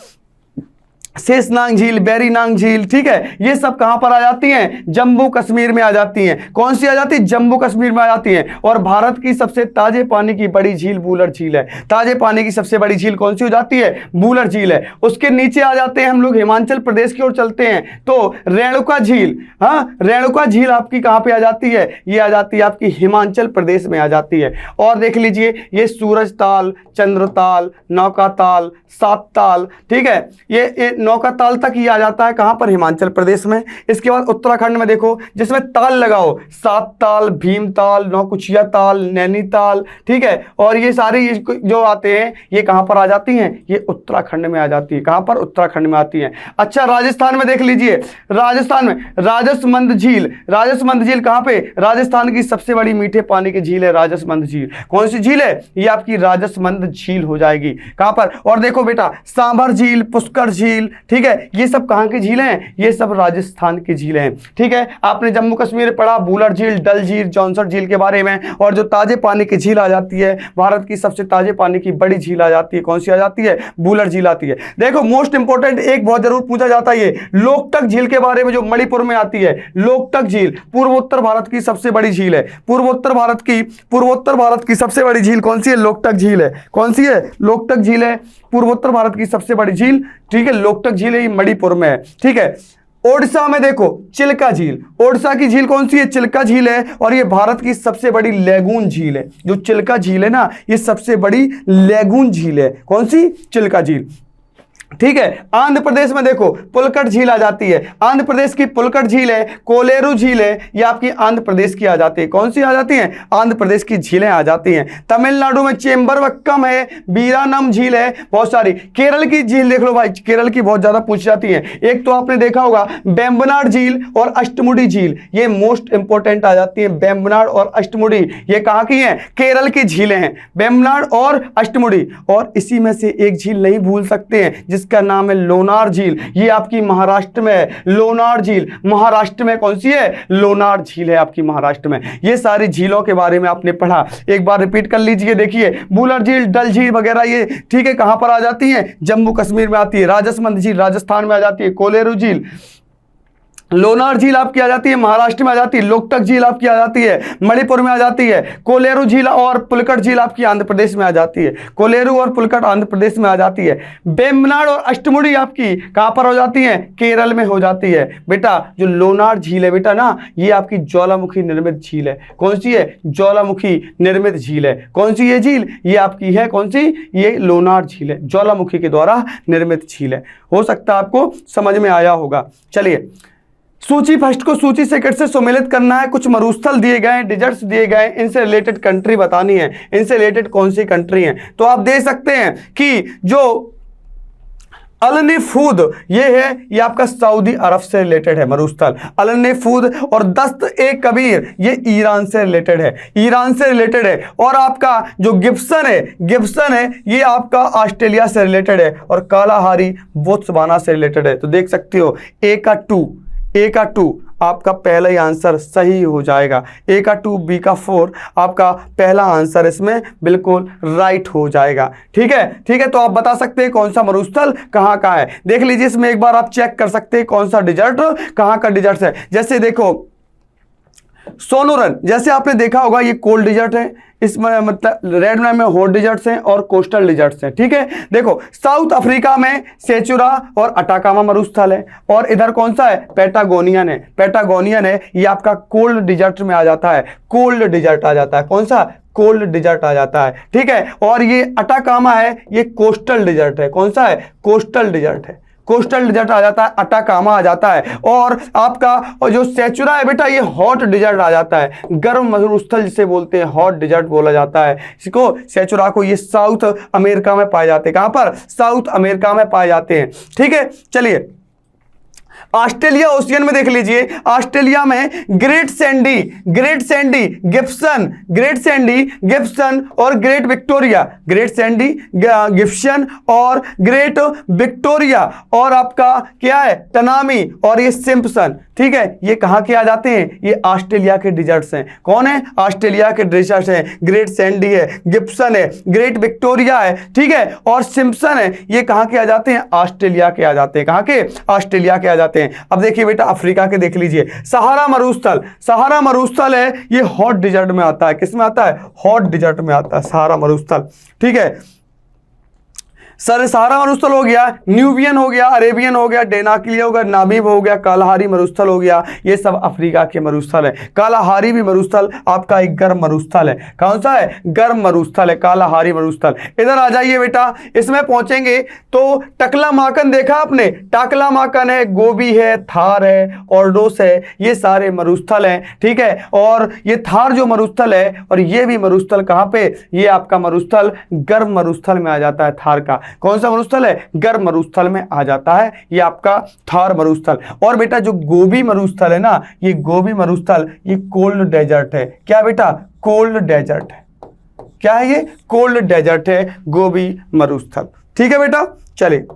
शेषनाग झील, बैरीनाग झील। ठीक है, ये सब कहां पर आ जाती हैं? जम्मू कश्मीर में आ जाती हैं। कौन सी आ जाती है? जम्मू कश्मीर में आ जाती हैं। और भारत की सबसे ताजे पानी की बड़ी झील बूलर झील है। ताजे पानी की सबसे बड़ी झील कौन सी हो जाती है? बूलर झील है। उसके नीचे आ जाते हैं हम लोग, हिमाचल प्रदेश की ओर चलते हैं तो रेणुका झील। हाँ, रेणुका झील आपकी कहां पे आ जाती है? ये आ जाती है आपकी हिमाचल प्रदेश में आ जाती है। और देख लीजिए, ये सूरज ताल, चंद्रताल, नौका ताल, सात ताल। ठीक है, ये नौका ताल तक ही आ जाता है, कहां पर? हिमाचल प्रदेश में। इसके बाद उत्तराखंड में देखो, जिसमें ताल लगाओ, सात ताल, भीमताल, नौकुचिया ताल, नैनीताल। ठीक है, और ये सारी जो आते हैं ये कहां पर आ जाती हैं? ये उत्तराखंड में आ जाती है। कहां पर? उत्तराखंड में आती है। अच्छा, राजस्थान में देख लीजिए, राजस्थान में राजसमंद झील। राजसमंद झील कहां पे? राजस्थान की सबसे बड़ी मीठे पानी की झील है राजसमंद झील। कौन सी झील है? ये आपकी राजसमंद झील हो जाएगी। कहां पर? और देखो बेटा, सांभर झील, पुष्कर झील। ठीक है, ये सब कहां की झीलें हैं? ये सब राजस्थान की झीलें हैं। ठीक है, आपने जम्मू कश्मीर पढ़ा बूलर झील, डल झील, जॉनसर झील के बारे में। और जो ताजे पानी की झील आ जाती है, भारत की सबसे ताजे पानी की बड़ी झील आ जाती है, कौन सी आ जाती है? बूलर झील आती है। देखो, मोस्ट इंपोर्टेंट एक बहुत जरूर पूछा जाता है, ये लोकटक झील के बारे में, जो मणिपुर में आती है। लोकटक झील पूर्वोत्तर भारत की सबसे बड़ी झील है। पूर्वोत्तर भारत की सबसे बड़ी झील कौन सी है? लोकटक झील है। कौन सी है? लोकटक झील है, पूर्वोत्तर भारत की सबसे बड़ी झील। ठीक है, लोकटक झील है, मणिपुर में है। ठीक है, ओडिशा में देखो चिल्का झील। ओडिशा की झील कौन सी है? चिल्का झील है। और ये भारत की सबसे बड़ी लैगून झील है। जो चिल्का झील है ना, ये सबसे बड़ी लैगून झील है। कौन सी? चिल्का झील। ठीक है, आंध्र प्रदेश में देखो पुलकट झील आ जाती है। आंध्र प्रदेश की पुलकट झील है, कोलेरू झील है, ये आपकी आंध्र प्रदेश की आ जाती है। कौन सी आ जाती हैं? आंध्र प्रदेश की झीलें आ जाती हैं। तमिलनाडु में चेंबरवक्कम है, बीरानम झील है, बहुत सारी। केरल की झील देख लो भाई, केरल की बहुत ज्यादा पूछी जाती है। एक तो आपने देखा होगा बेम्बनाड झील और अष्टमुडी झील, ये मोस्ट इंपोर्टेंट आ जाती है। बेम्बनाड और अष्टमुडी ये कहां की हैं? केरल की झीलें हैं, बेम्बनाड और अष्टमुडी। और इसी में से एक झील नहीं भूल सकते हैं जिस जिसका नाम है लोनार झील, ये आपकी महाराष्ट्र में है। लोनार झील महाराष्ट्र में कौन सी है? लोनार झील है आपकी महाराष्ट्र में। ये सारी झीलों के बारे में आपने पढ़ा, एक बार रिपीट कर लीजिए। देखिए बुलर झील, डल झील वगैरह ये ठीक है कहां पर आ जाती हैं? जम्मू कश्मीर में आती है। राजसमंद झील राजस्थान में आ जाती है। कोलेरू झील, लोनार झील आपकी आ जाती है महाराष्ट्र में आ जाती है। लोकटक झील आपकी आ जाती है मणिपुर में आ जाती है। कोलेरू झील और पुलकट झील आपकी आंध्र प्रदेश में आ जाती है। कोलेरू और पुलकट आंध्र प्रदेश में आ जाती है। बेम्बनाड और अष्टमुड़ी आपकी कहां पर हो जाती है? केरल में हो जाती है। बेटा जो लोनार झील है बेटा ना, ये आपकी ज्वालामुखी निर्मित झील है। कौन सी है? ज्वालामुखी निर्मित झील है। कौन सी ये झील? ये आपकी है कौन सी? ये लोनार झील है, ज्वालामुखी के द्वारा निर्मित झील है। हो सकता है आपको समझ में आया होगा। चलिए सूची फर्स्ट को सूची सेकंड से सम्मिलित करना है। कुछ मरुस्थल दिए गए हैं, डिजर्ट्स दिए गए हैं, इनसे रिलेटेड कंट्री बतानी है। इनसे रिलेटेड कौन सी कंट्री है? तो आप देख सकते हैं कि जो अलनीफूद ये है, ये आपका सऊदी अरब से रिलेटेड है मरुस्थल अलनीफूद। और दस्त ए कबीर ये ईरान से रिलेटेड है, ईरान से रिलेटेड है। और आपका जो गिब्सन है ये आपका ऑस्ट्रेलिया से रिलेटेड है। और कालाहारी बोत्सवाना से रिलेटेड है। तो देख सकते हो ए का 2 आपका पहला ही आंसर सही हो जाएगा। ए का 2 बी का 4 आपका पहला आंसर इसमें बिल्कुल राइट हो जाएगा। ठीक है। तो आप बता सकते हैं कौन सा मरुस्थल कहाँ का है। देख लीजिए इसमें एक बार आप चेक कर सकते हैं कौन सा डिजर्ट कहाँ का डिजर्ट है। जैसे देखो सोनोरन, जैसे आपने देखा होगा ये कोल्ड डिजर्ट है, इसमें मतलब रेड मैप में हॉट डिजर्ट्स हैं और कोस्टल डिजर्ट्स हैं। ठीक है, देखो साउथ अफ्रीका में सेचुरा और अटाकामा मरुस्थल है। और इधर कौन सा है? पैटागोनियन है। ये आपका कोल्ड डिजर्ट में आ जाता है, कोल्ड डिजर्ट आ जाता है। कौन सा? कोल्ड डिजर्ट आ जाता है। ठीक है, और ये अटाकामा है, ये कोस्टल डिजर्ट है। कौन सा है? कोस्टल डिजर्ट है। कोस्टल डिजर्ट आ जाता है, अटाकामा आ जाता है। और आपका जो सेचुरा है बेटा ये हॉट डिजर्ट आ जाता है, गर्म मरुस्थल जिसे बोलते हैं, हॉट डिजर्ट बोला जाता है इसको, सेचुरा को। ये साउथ अमेरिका में पाए जाते हैं। कहां पर? साउथ अमेरिका में पाए जाते हैं। ठीक है, चलिए ऑस्ट्रेलिया ओशियन में देख लीजिए। ऑस्ट्रेलिया में ग्रेट सैंडी, गिब्सन और great Victoria, great Sandy, Gibson और ग्रेट विक्टोरिया। और आपका क्या है? टनामी और ये सिम्पसन। ठीक है, ये कहाँ के आ जाते हैं? ये ऑस्ट्रेलिया के डिजर्ट्स हैं। कौन है? ऑस्ट्रेलिया के डिजर्ट्स हैं। ग्रेट सैंडी है, गिब्सन है, ग्रेट विक्टोरिया है। ठीक है, और सिम्पसन है। ये कहाँ के आ जाते हैं? ऑस्ट्रेलिया के आ जाते हैं। कहाँ के? ऑस्ट्रेलिया के आ जाते हैं। अब देखिए बेटा अफ्रीका के देख लीजिए। सहारा मरुस्थल है, ये हॉट डिजर्ट में आता है। किस में आता है? हॉट डिजर्ट में आता है सहारा मरुस्थल। ठीक है, सहारा मरुस्थल हो गया, न्यूबियन हो गया, अरेबियन हो गया, डेनाकिलिया हो गया, नामीब हो गया, कालाहारी मरुस्थल हो गया। ये सब अफ्रीका के मरुस्थल है। कालाहारी भी मरुस्थल आपका एक गर्म मरुस्थल है। कौन सा है? गर्म मरुस्थल है कालाहारी मरुस्थल। इधर आ जाइए बेटा, इसमें पहुंचेंगे तो टकलामाकन देखा आपने? टाकलामाकन है, गोबी है, थार है, ऑर्डोस है, ये सारे मरुस्थल हैं। ठीक है, और ये थार जो मरुस्थल है और ये भी मरुस्थल कहाँ पे? ये आपका मरुस्थल गर्म मरुस्थल में आ जाता है। थार का कौन सा मरुस्थल है? गर्म मरुस्थल में आ जाता है, ये आपका थार मरुस्थल। और बेटा जो गोबी मरुस्थल है ना, ये गोबी मरुस्थल ये कोल्ड डेजर्ट है। क्या बेटा? कोल्ड डेजर्ट है। क्या है ये? कोल्ड डेजर्ट है गोबी मरुस्थल। ठीक है बेटा, चलिए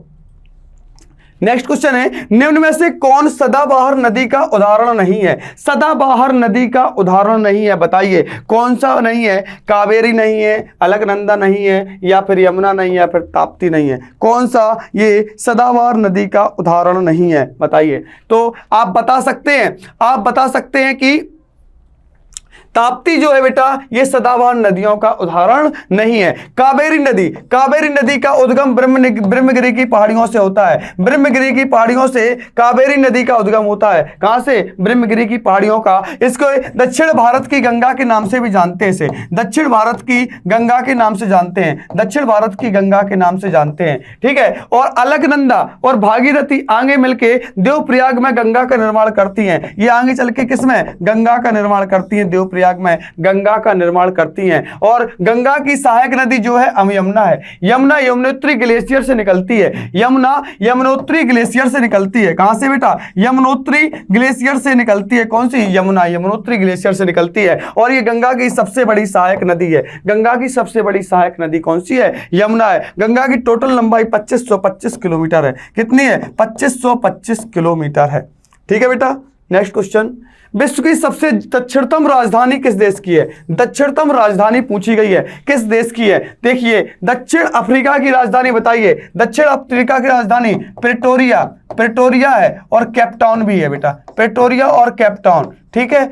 नेक्स्ट क्वेश्चन है, निम्न में से कौन सदाबहार नदी का उदाहरण नहीं है? सदाबहार नदी का उदाहरण नहीं है, बताइए कौन सा नहीं है? कावेरी नहीं है, अलकनंदा नहीं है, या फिर यमुना नहीं है, या फिर ताप्ती नहीं है। कौन सा ये सदाबहार नदी का उदाहरण नहीं है, बताइए। तो आप बता सकते हैं कि ताप्ती जो है बेटा ये सदाबहार नदियों का उदाहरण नहीं है। कावेरी नदी का उद्गम ब्रह्मगिरी की पहाड़ियों से होता है। ब्रह्मगिरी की पहाड़ियों से कावेरी नदी का उद्गम होता है। कहां से? ब्रह्मगिरी की पहाड़ियों का। इसको दक्षिण भारत की गंगा के नाम से भी जानते हैं। इसे दक्षिण भारत की गंगा के नाम से जानते हैं। दक्षिण भारत की गंगा के नाम से जानते हैं। ठीक है, और अलकनंदा और भागीरथी आगे मिलके देवप्रयाग में गंगा का निर्माण करती हैं। ये आगे चल के किसमें? गंगा का निर्माण करती हैं देवप्रयाग प्रयाग में गंगा का निर्माण करती हैं। और गंगा की सहायक नदी जो है यमुना है। यमुना यमुनोत्री ग्लेशियर से निकलती है। यमुना यमुनोत्री ग्लेशियर से निकलती है। कहां से बेटा? यमुनोत्री ग्लेशियर से निकलती है। कौन सी? यमुना यमुनोत्री ग्लेशियर से निकलती है। और ये गंगा की सबसे बड़ी सहायक नदी है। गंगा की सबसे बड़ी सहायक नदी कौन सी है? यमुना है। गंगा की टोटल लंबाई 2525 किलोमीटर है। कितनी है? 2525 किलोमीटर है। ठीक है बेटा। नेक्स्ट क्वेश्चन, विश्व की सबसे दक्षिणतम राजधानी किस देश की है? दक्षिणतम राजधानी पूछी गई है, किस देश की है? देखिए, दक्षिण अफ्रीका की राजधानी बताइए। दक्षिण अफ्रीका की राजधानी प्रेटोरिया, प्रेटोरिया है और केपटाउन भी है बेटा, प्रेटोरिया और केपटाउन। ठीक है।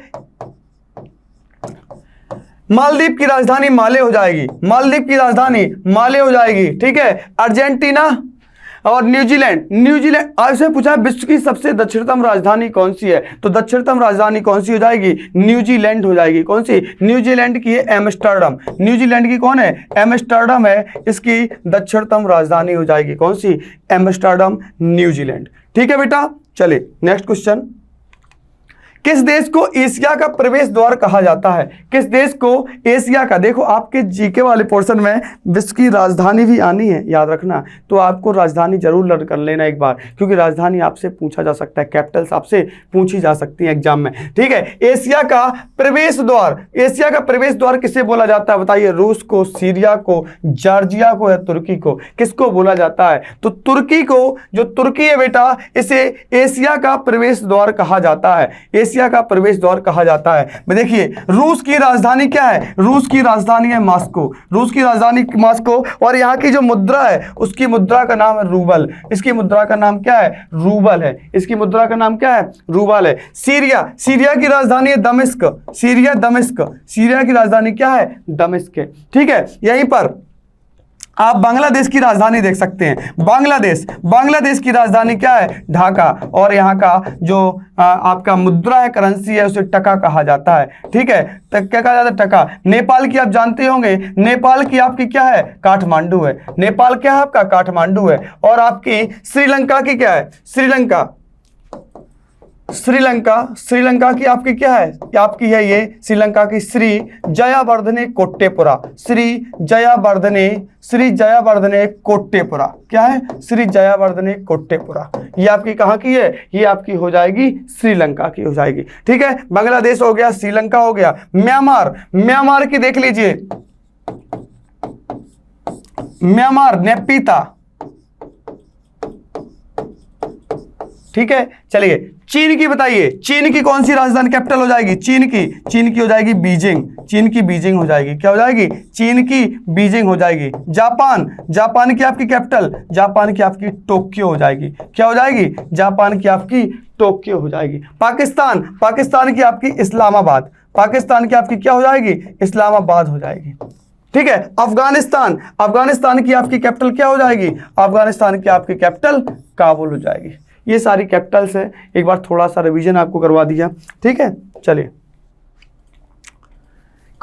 मालदीव की राजधानी माले हो जाएगी, मालदीव की राजधानी माले हो जाएगी। ठीक है। अर्जेंटीना और न्यूजीलैंड, न्यूजीलैंड आपसे पूछा विश्व की सबसे दक्षिणतम राजधानी कौन सी है, तो दक्षिणतम राजधानी कौन सी हो जाएगी? न्यूजीलैंड हो जाएगी। कौन सी? न्यूजीलैंड की है एम्स्टर्डम। न्यूजीलैंड की कौन है? एम्स्टर्डम है, इसकी दक्षिणतम राजधानी हो जाएगी। कौन सी? Amsterdam, New Zealand. ठीक है बेटा। चलिए नेक्स्ट क्वेश्चन, किस देश को एशिया का प्रवेश द्वार कहा जाता है? किस देश को एशिया का, देखो आपके जीके वाले पोर्शन में विश्व की राजधानी भी आनी है, याद रखना। तो आपको राजधानी जरूर लर्न कर लेना एक बार, क्योंकि राजधानी आपसे पूछा जा सकता है, कैपिटल्स आपसे पूछी जा सकती है एग्जाम में। ठीक है। एशिया का प्रवेश द्वार, एशिया का प्रवेश द्वार किसे बोला जाता है बताइए? रूस को, सीरिया को, जॉर्जिया को या तुर्की को? किसको बोला जाता है? तो तुर्की को, जो तुर्की है बेटा, इसे एशिया का प्रवेश द्वार कहा जाता है, एशिया का प्रवेश द्वार कहा जाता है। देखिए, रूस की राजधानी क्या है? रूस की राजधानी है मॉस्को, रूस की राजधानी मॉस्को। और यहाँ की जो मुद्रा है, उसकी मुद्रा का नाम है रूबल। इसकी मुद्रा का नाम क्या है? रूबल है। इसकी मुद्रा का नाम क्या है? रूबल है। सीरिया, सीरिया की राजधानी है दमिश्क, सीरिया दमिश्क, सीरिया की राजधानी क्या है? दमिश्क है। ठीक है। यहीं पर आप बांग्लादेश की राजधानी देख सकते हैं, बांग्लादेश, बांग्लादेश की राजधानी क्या है? ढाका। और यहाँ का जो आपका मुद्रा है, करेंसी है, उसे टका कहा जाता है। ठीक है। क्या कहा जाता है? टका। नेपाल की आप जानते होंगे, नेपाल की आपकी क्या है? काठमांडू है। नेपाल क्या है आपका? काठमांडू है। और आपकी श्रीलंका की क्या है? श्रीलंका, श्रीलंका, श्रीलंका की आपकी क्या है? आपकी है ये श्रीलंका की श्री जयावर्धने कोट्टेपुरा, श्री जयावर्धने, श्री जयावर्धने कोट्टेपुरा। क्या है? श्री जयावर्धने कोट्टेपुरा। ये आपकी कहाँ की है? ये आपकी हो जाएगी श्रीलंका की हो जाएगी। ठीक है। बांग्लादेश हो गया, श्रीलंका हो गया। म्यांमार, म्यांमार की देख लीजिए, म्यांमार, नेपीता। ठीक है। चलिए, चीन की बताइए, चीन की कौन सी राजधानी कैपिटल हो जाएगी? चीन की हो जाएगी बीजिंग, चीन की बीजिंग हो जाएगी। क्या हो जाएगी? चीन की बीजिंग हो जाएगी। जापान, जापान की आपकी कैपिटल, जापान की आपकी टोक्यो हो जाएगी। क्या हो जाएगी? जापान की आपकी टोक्यो हो जाएगी। पाकिस्तान, पाकिस्तान की आपकी इस्लामाबाद, पाकिस्तान की आपकी क्या हो जाएगी? इस्लामाबाद हो जाएगी। ठीक है। अफगानिस्तान, अफगानिस्तान की आपकी कैपिटल क्या हो जाएगी? अफगानिस्तान की आपकी कैपिटल काबुल हो जाएगी। ये सारी कैपिटल्स है, एक बार थोड़ा सा रिवीजन आपको करवा दिया। ठीक है। चलिए,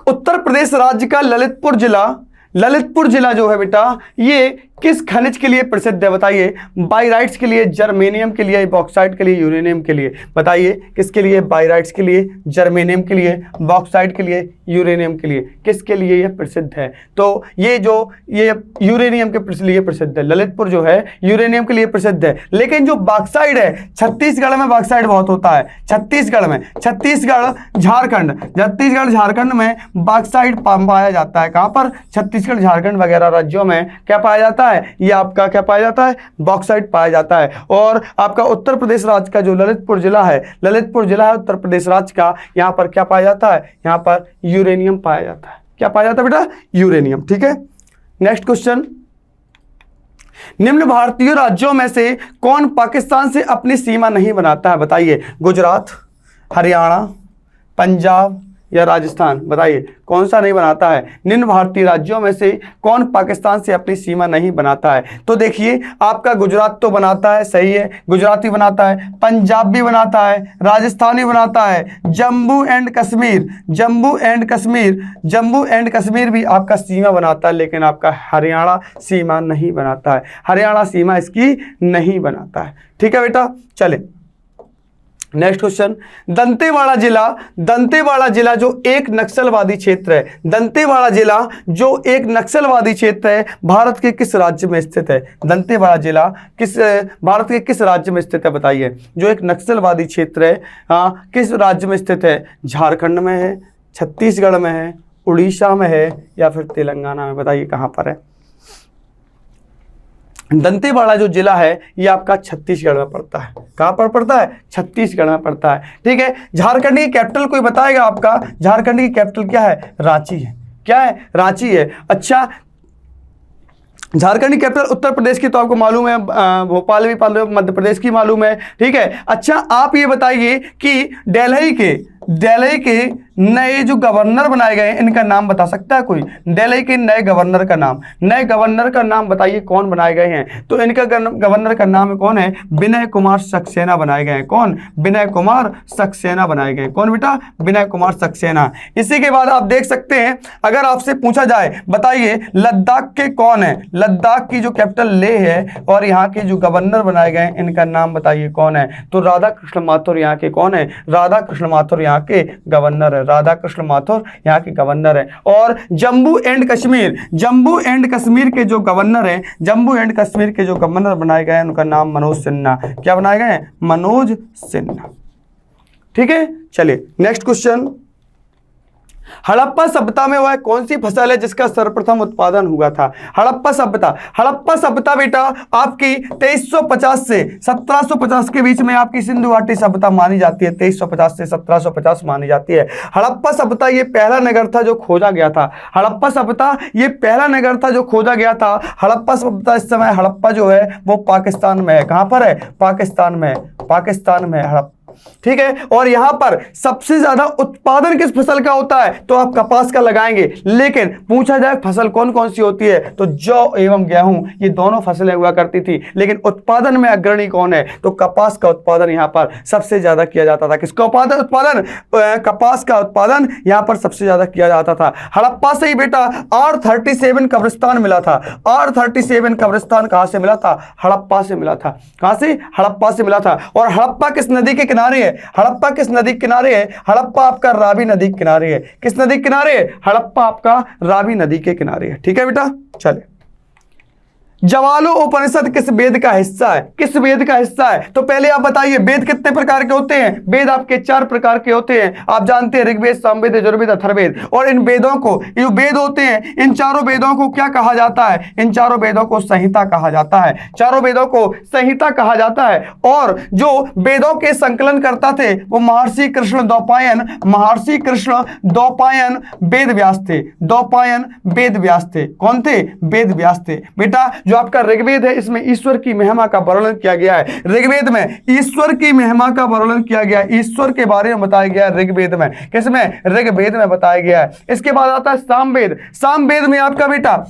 उत्तर प्रदेश राज्य का ललितपुर जिला, ललितपुर जिला जो है बेटा, ये किस खनिज के लिए प्रसिद्ध है बताइए? बाइराइट्स के लिए, जर्मेनियम के लिए, बॉक्साइट के लिए, यूरेनियम के लिए? बताइए किसके लिए? बाइराइट्स के लिए, जर्मेनियम के लिए, बॉक्साइट के लिए, यूरेनियम के लिए। किसके लिए यह प्रसिद्ध है? तो ये जो ये यूरेनियम के लिए प्रसिद्ध है, ललितपुर जो है यूरेनियम के लिए प्रसिद्ध है। लेकिन जो बॉक्साइट है, छत्तीसगढ़ में बॉक्साइट बहुत होता है, छत्तीसगढ़ में, छत्तीसगढ़ झारखंड, छत्तीसगढ़ झारखंड में बॉक्साइट पाया जाता है। कहाँ पर? छत्तीसगढ़ झारखंड वगैरह राज्यों में क्या पाया जाता है? ये आपका क्या पाया जाता है? बॉक्साइट पाया जाता है। और आपका उत्तर प्रदेश राज्य का जो ललितपुर जिला है, ललितपुर जिला है उत्तर प्रदेश राज्य का, यहाँ पर क्या पाया जाता है? यहाँ पर यूरेनियम पाया जाता है। क्या पाया जाता है बेटा? यूरेनियम। ठीक है। नेक्स्ट क्वेश्चन, निम्न भारतीय राज्यों में से कौन पाकिस्तान से अपनी सीमा नहीं बनाता है? बताइए। गुजरात, हरियाणा, पंजाब या राजस्थान? बताइए कौन सा नहीं बनाता है? निम्न भारतीय राज्यों में से कौन पाकिस्तान से अपनी सीमा नहीं बनाता है? तो देखिए, आपका गुजरात तो बनाता है, सही है, गुजराती बनाता है, पंजाब भी बनाता है, राजस्थानी बनाता है, Jammu and Kashmir, Jammu and Kashmir, Jammu and Kashmir भी आपका सीमा बनाता है, लेकिन आपका हरियाणा सीमा नहीं बनाता है, हरियाणा सीमा इसकी नहीं बनाता है। ठीक है बेटा। चले, नेक्स्ट क्वेश्चन, दंतेवाड़ा जिला जो एक नक्सलवादी क्षेत्र है, दंतेवाड़ा जिला जो एक नक्सलवादी क्षेत्र है, भारत के किस राज्य में स्थित है? दंतेवाड़ा जिला भारत के किस राज्य में स्थित है बताइए? जो एक नक्सलवादी क्षेत्र है, हाँ, किस राज्य में स्थित है? झारखंड में है, छत्तीसगढ़ में है, उड़ीसा में है, या फिर तेलंगाना में? बताइए कहाँ पर है? दंतेवाड़ा जो जिला है ये आपका छत्तीसगढ़ में पड़ता है। कहाँ पर पड़ता है? छत्तीसगढ़ में पड़ता है। ठीक है, झारखंड की कैपिटल कोई बताएगा आपका? झारखंड की कैपिटल क्या है? रांची है। क्या है? रांची है। अच्छा, झारखंड की कैपिटल उत्तर प्रदेश की तो आपको मालूम है, भोपाल भी मध्य प्रदेश की मालूम है। ठीक है, अच्छा आप ये बताइए कि दिल्ली के नए जो गवर्नर बनाए गए हैं इनका नाम बता सकता है कोई? दिल्ली के नए गवर्नर का नाम बताइए, कौन बनाए गए हैं? तो इनका गवर्नर का नाम कौन है? विनय कुमार सक्सेना बनाए गए हैं। कौन? विनय कुमार सक्सेना बनाए गए। कौन बेटा? विनय कुमार सक्सेना। इसी के बाद आप देख सकते हैं, अगर आपसे पूछा जाए बताइए लद्दाख के कौन है? लद्दाख की जो कैपिटल लेह है और यहाँ के जो गवर्नर बनाए गए हैं इनका नाम बताइए कौन है? तो राधा कृष्ण माथुर यहाँ के कौन है? राधा कृष्ण माथुर यहाँ के गवर्नर है। राधा कृष्ण माथुर यहाँ के गवर्नर है। और जम्मू एंड कश्मीर के जो गवर्नर हैं, जम्मू एंड कश्मीर के जो गवर्नर बनाए गए हैं उनका नाम मनोज सिन्हा। क्या बनाए गए हैं? मनोज सिन्हा। ठीक है, चलिए नेक्स्ट क्वेश्चन, हड़प्पा सभ्यता में वह कौन सी फसल है जिसका सर्वप्रथम उत्पादन हुआ था? हड़प्पा सभ्यता बेटा आपकी 2350 से 1750 के बीच में आपकी सिंधु घाटी सभ्यता मानी जाती है। 2350 से 1750 मानी जाती है। हड़प्पा सभ्यता ये पहला नगर था जो खोजा गया था। हड़प्पा सभ्यता ये पहला नगर था जो खोजा गया था। हड़प्पा सभ्यता इस समय हड़प्पा जो है वो पाकिस्तान में है। कहां पर है? पाकिस्तान में है हड़प्पा। ठीक है, और यहां पर सबसे ज्यादा उत्पादन किस फसल का होता है? तो आप कपास का लगाएंगे, लेकिन पूछा जाए फसल कौन कौन सी होती है? तो जौ एवं गेहूं, ये दोनों फसलें हुआ करती थी, लेकिन उत्पादन में अग्रणी कौन है? तो कपास का उत्पादन यहां पर सबसे ज्यादा किया जाता था। किसका उत्पादन? कपास का उत्पादन यहां पर सबसे ज्यादा किया जाता था। हड़प्पा से ही बेटा R37 कब्रिस्तान मिला था। R37 कब्रिस्तान कहां से मिला था? हड़प्पा से मिला था। कहां से? हड़प्पा से मिला था। और हड़प्पा किस नदी के किनारे है? हड़प्पा किस नदी के किनारे है? हड़प्पा आपका रावी नदी के किनारे है। किस नदी के किनारे है? हड़प्पा आपका रावी नदी के किनारे है। ठीक है बेटा, चले। ज्वालो उपनिषद किस वेद का हिस्सा है? किस वेद का हिस्सा है? तो पहले आप बताइए वेद कितने प्रकार के होते हैं? वेद आपके 4 प्रकार के होते हैं। आप जानते हैं ऋग्वेद, सामवेद, यजुर्वेद, अथर्ववेद। और इन वेदों को, ये वेद होते हैं, इन चारों वेदों को क्या कहा जाता है? इन चारों वेदों को संहिता कहा जाता है। चारों वेदों को संहिता कहा जाता है। और जो वेदों के संकलन करता थे वो महर्षि कृष्ण द्वैपायन वेद व्यास थे। द्वैपायन वेद व्यास थे। कौन थे? वेद व्यास थे। बेटा जो आपका ऋग्वेद है इसमें ईश्वर की महिमा का वर्णन किया गया है। ऋग्वेद में ईश्वर की महिमा का वर्णन किया गया है, ईश्वर के बारे में बताया गया है ऋग्वेद में। किसमें? ऋग्वेद में बताया गया है। इसके बाद आता है सामवेद। सामवेद में आपका बेटा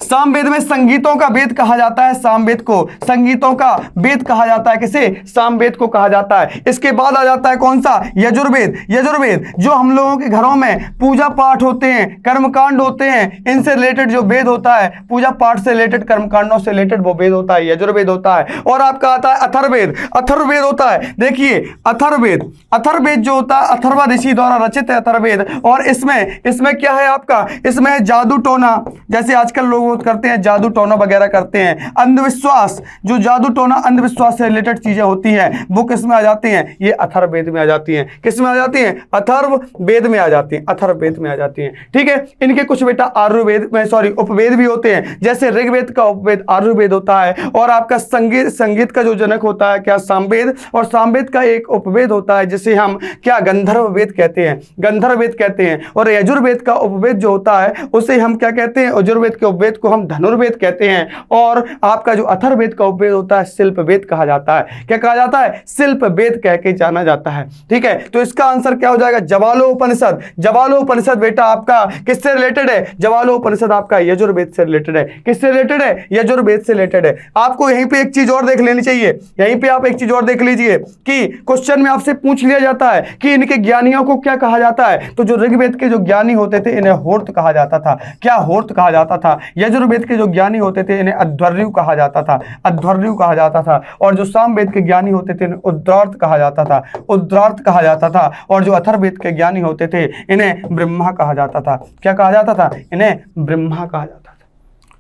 सामवेद में संगीतों का वेद कहा जाता है। सामवेद को संगीतों का वेद कहा जाता है। किसे? सामवेद को कहा जाता है। इसके बाद आ जाता है कौन सा? यजुर्वेद। यजुर्वेद जो हम लोगों के घरों में पूजा पाठ होते हैं, कर्मकांड होते हैं, इनसे रिलेटेड जो वेद होता है, पूजा पाठ से रिलेटेड, कर्मकांडों से रिलेटेड, वो वेद होता है, यजुर्वेद होता है। और आपका आता है अथर्ववेद। अथर्ववेद होता है, देखिए अथर्ववेद जो होता है अथर्वा ऋषि द्वारा रचित है अथर्ववेद। और इसमें क्या है आपका? इसमें जादू टोना, जैसे आजकल लोग करते हैं, जादू टोना वगैरह करते हैं, अंधविश्वास, जो जादू टोना अंधविश्वास से रिलेटेड चीजें होती हैं वो किस में आ जाती हैं? ये अथर्ववेद में आ जाती हैं। किस में आ जाती हैं? अथर्ववेद में आ जाती हैं। अथर्ववेद में आ जाती हैं। ठीक है, इनके कुछ बेटा उपवेद भी होते हैं, जैसे ऋग्वेद का उपवेद आयुर्वेद होता है। और आपका संगीत का जो जनक होता है क्या? सामवेद। और सामवेद का एक उपवेद होता है जिसे हम क्या? गंधर्व वेद कहते हैं। और यजुर्वेद का उपवेद जो होता है उसे हम क्या कहते हैं? यजुर्वेद के उपवेद को हम धनुर्वेद कहते हैं। और आपका जो अथर्ववेद का उपवेद होता है शिल्प वेद कहा जाता है। क्या कहा जाता है? शिल्प वेद कह के जाना जाता है। ठीक है, तो इसका आंसर क्या हो जाएगा? ज्वालो उपनिषद। ज्वालो उपनिषद बेटा आपका किससे रिलेटेड है? ज्वालो उपनिषद आपका यजुर्वेद से रिलेटेड है। किससे रिलेटेड है? यजुर्वेद से रिलेटेड है। आपको यहीं पे एक चीज और देख लेनी चाहिए, यहीं पे आप एक चीज और देख लीजिए कि क्वेश्चन में आपसे पूछ लिया जाता है कि इनके ज्ञानियों को क्या कहा जाता है? तो जो ऋग्वेद के जो ज्ञानी होते थे इन्हें होर्त कहा जाता था। क्या? होर्त कहा जाता था। यजुर्वेद यजुर्वेद के जो ज्ञानी होते थे इन्हें अध्वर्यु कहा जाता था, अध्वर्यु कहा जाता था। और जो सामवेद के ज्ञानी होते थे इन्हें उद्रार्थ कहा जाता था, उद्रार्थ कहा जाता था। और जो अथर्ववेद के ज्ञानी होते थे इन्हें ब्रह्मा कहा जाता था। क्या कहा जाता था? इन्हें ब्रह्मा कहा जाता था।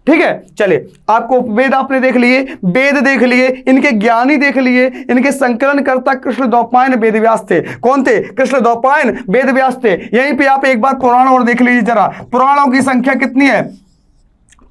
ठीक है, चलिए आपको वेद आपने देख लिए, वेद देख लिए, इनके ज्ञानी देख लिए, इनके संकलनकर्ता कृष्णद्वैपायन वेदव्यास थे। कौन थे? कृष्णद्वैपायन वेदव्यास थे। यहीं पे आप एक बार पुराण और देख लीजिए जरा, पुराणों की संख्या कितनी है?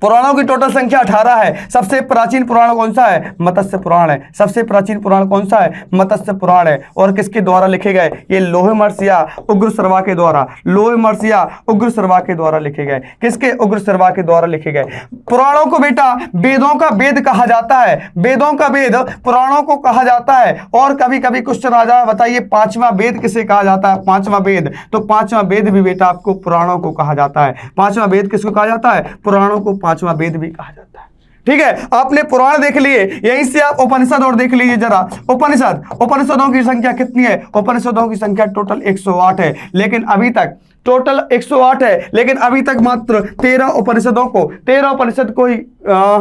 पुराणों की टोटल संख्या 18 है। सबसे प्राचीन पुराण कौन सा है? मत्स्य पुराण है। सबसे प्राचीन पुराण कौन सा है? मत्स्य पुराण है। और किसके द्वारा लिखे गए? ये लोहमर्ष या उग्रश्रवा के द्वारा, लोहमर्ष या उग्रश्रवा के द्वारा लिखे गए। किसके? उग्रश्रवा के द्वारा लिखे गए। पुराणों को बेटा वेदों का वेद कहा जाता है, वेदों का वेद पुराणों को कहा जाता है। और कभी कभी क्वेश्चन आ जाए, बताइए पांचवा वेद किसे कहा जाता है? पांचवा वेद, तो पांचवा वेद भी बेटा आपको पुराणों को कहा जाता है। पांचवा वेद किसको कहा जाता है? पुराणों को पांचवा वेद भी कहा जाता है। ठीक है, आपने पुराण देख लिए, यहीं से आप उपनिषद और देख लीजिए जरा। उपनिषद, उपनिषदों की संख्या कितनी है? उपनिषदों की संख्या टोटल 108 है, लेकिन अभी तक टोटल 108 है, लेकिन अभी तक मात्र 13 उपनिषदों को, 13 उपनिषद को ही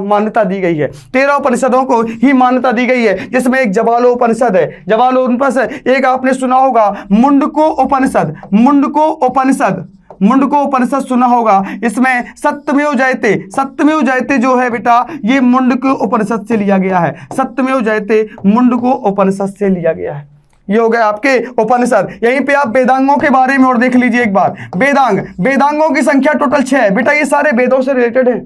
मान्यता दी गई है। 13 उपनिषदों को ही मान्यता दी गई है, जिसमें एक जवालो उपनिषद है, जवालो उपनिषद। एक आपने सुना होगा मुंडको उपनिषद, मुंडको उपनिषद, मुंडको उपनिषद सुना होगा। इसमें सत्यमेव जयते, सत्यमेव जयते जो है बेटा ये मुंडको उपनिषद से लिया गया है। सत्यमेव जयते मुंडको उपनिषद से लिया गया है। ये हो गए आपके उपनिषद। यहीं पे आप वेदांगों के बारे में और देख लीजिए एक बार। वेदांग, वेदांगों की संख्या टोटल 6 है बेटा। ये सारे वेदों से रिलेटेड है।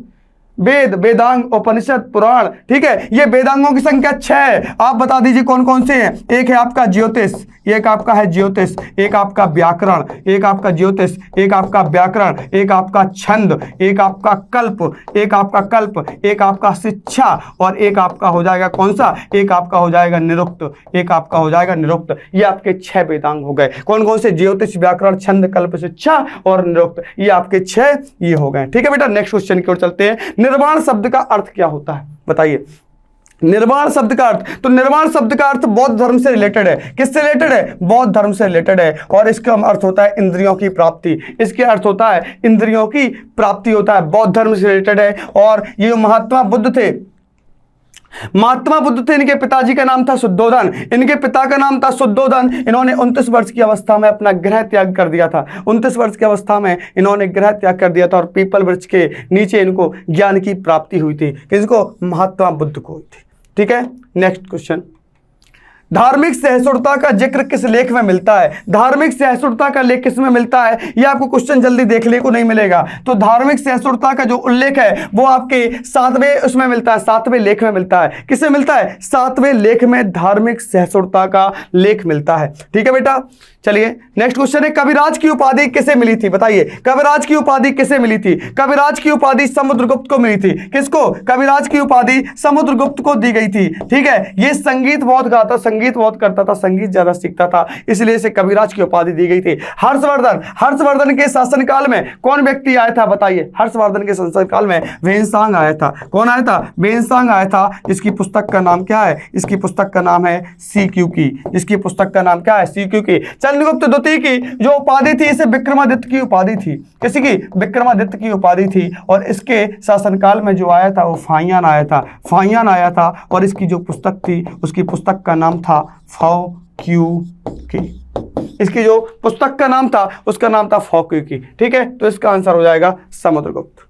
वेद, वेदांग, उपनिषद, पुराण। ठीक है, ये वेदांगों की संख्या 6 है। आप बता दीजिए कौन कौन से हैं? एक है आपका ज्योतिष, एक आपका है ज्योतिष, एक आपका व्याकरण, एक आपका ज्योतिष, एक आपका व्याकरण, एक आपका छंद, एक आपका कल्प, एक आपका कल्प, एक आपका शिक्षा, और एक आपका हो जाएगा कौन सा? एक आपका हो जाएगा निरुक्त, एक आपका हो जाएगा निरुक्त। ये आपके 6 वेदांग हो गए। कौन कौन से? ज्योतिष, व्याकरण, छंद, कल्प, शिक्षा और निरुक्त। ये आपके 6 ये हो गए। ठीक है बेटा, नेक्स्ट क्वेश्चन की ओर चलते हैं। निर्वाण शब्द का अर्थ क्या होता है? बताइए निर्वाण शब्द का अर्थ। तो निर्वाण शब्द का अर्थ बौद्ध धर्म से रिलेटेड है। किससे रिलेटेड है? बौद्ध धर्म से रिलेटेड है। और इसका अर्थ होता है इंद्रियों की प्राप्ति। इसके अर्थ होता है इंद्रियों की प्राप्ति होता है, बौद्ध धर्म से रिलेटेड है। और ये जो महात्मा बुद्ध थे, महात्मा बुद्ध थे, इनके पिताजी का नाम था शुद्धोधन, इनके पिता का नाम था शुद्धोधन। इन्होंने 29 वर्ष की अवस्था में अपना गृह त्याग कर दिया था। 29 वर्ष की अवस्था में इन्होंने गृह त्याग कर दिया था और पीपल वृक्ष के नीचे इनको ज्ञान की प्राप्ति हुई थी। किसको? महात्मा बुद्ध को हुई थी। ठीक है, नेक्स्ट क्वेश्चन। धार्मिक सहिष्णुता का जिक्र किस लेख में मिलता है? धार्मिक सहिष्णुता का लेख किस में मिलता है? ये आपको क्वेश्चन जल्दी देखने को नहीं मिलेगा। तो धार्मिक सहिष्णुता का जो उल्लेख है वो आपके 7वें उसमें मिलता है, 7वें लेख में मिलता है। किसमें मिलता है? 7वें लेख में धार्मिक सहिष्णुता का लेख मिलता है। ठीक है बेटा, चलिए नेक्स्ट क्वेश्चन है। कविराज की उपाधि किसे मिली थी? बताइए कविराज की उपाधि किसे मिली थी? कविराज की उपाधि समुद्रगुप्त को मिली थी। किसको? कविराज की उपाधि समुद्रगुप्त को दी गई थी। ठीक है, ये संगीत बहुत गाता, संगीत बहुत करता था, संगीत ज्यादा सीखता था, इसलिए इसे कविराज की उपाधि दी गई थी। हर्षवर्धन, हर्षवर्धन के शासनकाल में कौन व्यक्ति आया था? बताइए हर्षवर्धन के शासनकाल में वेनसांग आया था। कौन आया था? वेनसांग आया था। इसकी पुस्तक का नाम क्या है? इसकी पुस्तक का नाम है सीक्यू की। इसकी पुस्तक का नाम क्या है? सीक्यू की। चंद्रगुप्त द्वितीय की जो उपाधि थी इसे विक्रमादित्य की उपाधि थी। किसी की? विक्रमादित्य की उपाधि थी। और इसके शासनकाल में जो आया था वो फाहियान आया था, फाहियान आया था। और इसकी जो पुस्तक थी उसकी पुस्तक का नाम था फाओक्यू की। इसकी जो पुस्तक का नाम था उसका नाम था फाओक्यू की। ठीक है, तो इसका आंसर हो जाएगा समुद्रगुप्त।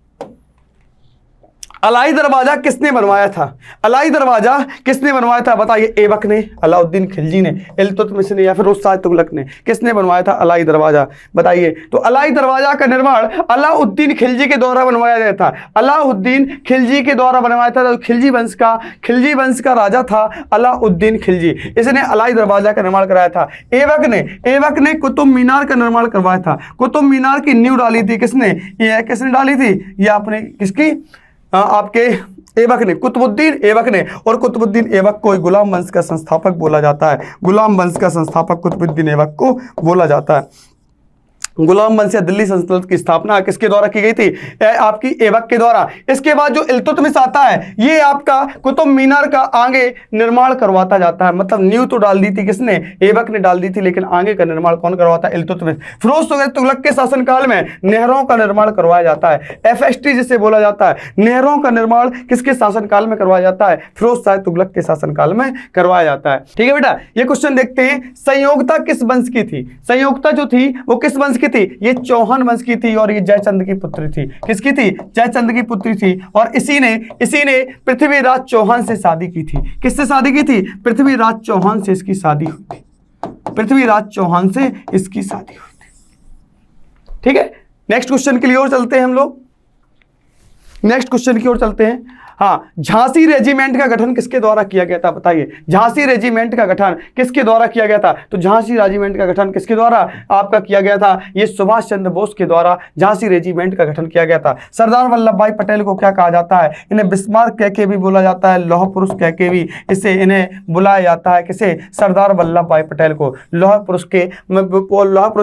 अलाई दरवाजा किसने बनवाया था? अलाई दरवाजा किसने बनवाया था? बताइए ऐबक ने, अलाउद्दीन खिलजी ने, इल्तुतमिश ने, या फिर उस्ताद तुगलक ने? किसने बनवाया था अलाई दरवाजा? बताइए। तो अलाई दरवाजा का निर्माण अलाउद्दीन खिलजी के द्वारा बनवाया गया था। अलाउद्दीन खिलजी के द्वारा बनवाया था। तो खिलजी वंश का राजा था अलाउद्दीन खिलजी, इसने अलाई दरवाजा का निर्माण कराया था। ऐबक ने कुतुब मीनार का निर्माण करवाया था। कुतुब मीनार की नींव डाली थी किसने? ये किसने डाली थी? ये आपने किसकी? आपके ऐबक ने, कुतुबुद्दीन ऐबक ने। और कुतुबुद्दीन ऐबक को गुलाम वंश का संस्थापक बोला जाता है। गुलाम वंश का संस्थापक कुतुबुद्दीन ऐबक को बोला जाता है। गुलाम वंश या दिल्ली सल्तनत की स्थापना किसके द्वारा की गई थी? आपकी ऐबक के द्वारा। इसके बाद जो इल्तुतमिश आता है, ये आपका कुतुब मीनार का आगे निर्माण करवाता जाता है। मतलब नींव तो डाल दी थी किसने? ऐबक ने डाल दी थी, लेकिन आगे का निर्माण कौन करवाता है? इल्तुतमिश। फिरोज तुगलक के शासनकाल में नहरों का निर्माण करवाया जाता है। FST जिसे बोला जाता है, नहरों का निर्माण किसके शासनकाल में करवाया जाता है? फिरोज शाह तुगलक के शासनकाल में करवाया जाता है। ठीक है बेटा, ये क्वेश्चन देखते हैं। संयोगता किस वंश की थी? संयोगता जो थी वो किस वंश की थी? ये चौहान वंश की थी और ये जयचंद की पुत्री थी। किसकी थी? जयचंद की पुत्री थी। और इसी ने पृथ्वीराज चौहान से शादी की थी। किससे शादी की थी? पृथ्वीराज चौहान से इसकी शादी हुई थी। पृथ्वीराज चौहान से इसकी शादी हुई थी। ठीक है, नेक्स्ट क्वेश्चन के लिए और चलते हैं हम लोग। नेक्स्ट क्वेश्चन की ओर चलते हैं। हाँ, झांसी रेजिमेंट का गठन किसके द्वारा किया गया था? बताइए, झांसी रेजिमेंट का गठन किसके द्वारा किया गया था? तो झांसी रेजिमेंट का गठन किसके द्वारा आपका किया गया था? ये सुभाष चंद्र बोस के द्वारा झांसी रेजिमेंट का गठन किया गया था। सरदार वल्लभ भाई पटेल को क्या कहा जाता है? इन्हें बिस्मार्क कह के भी बोला जाता है, लौह पुरुष कह के भी इसे इन्हें बुलाया जाता है। किसे? सरदार वल्लभ भाई पटेल को लौह पुरुष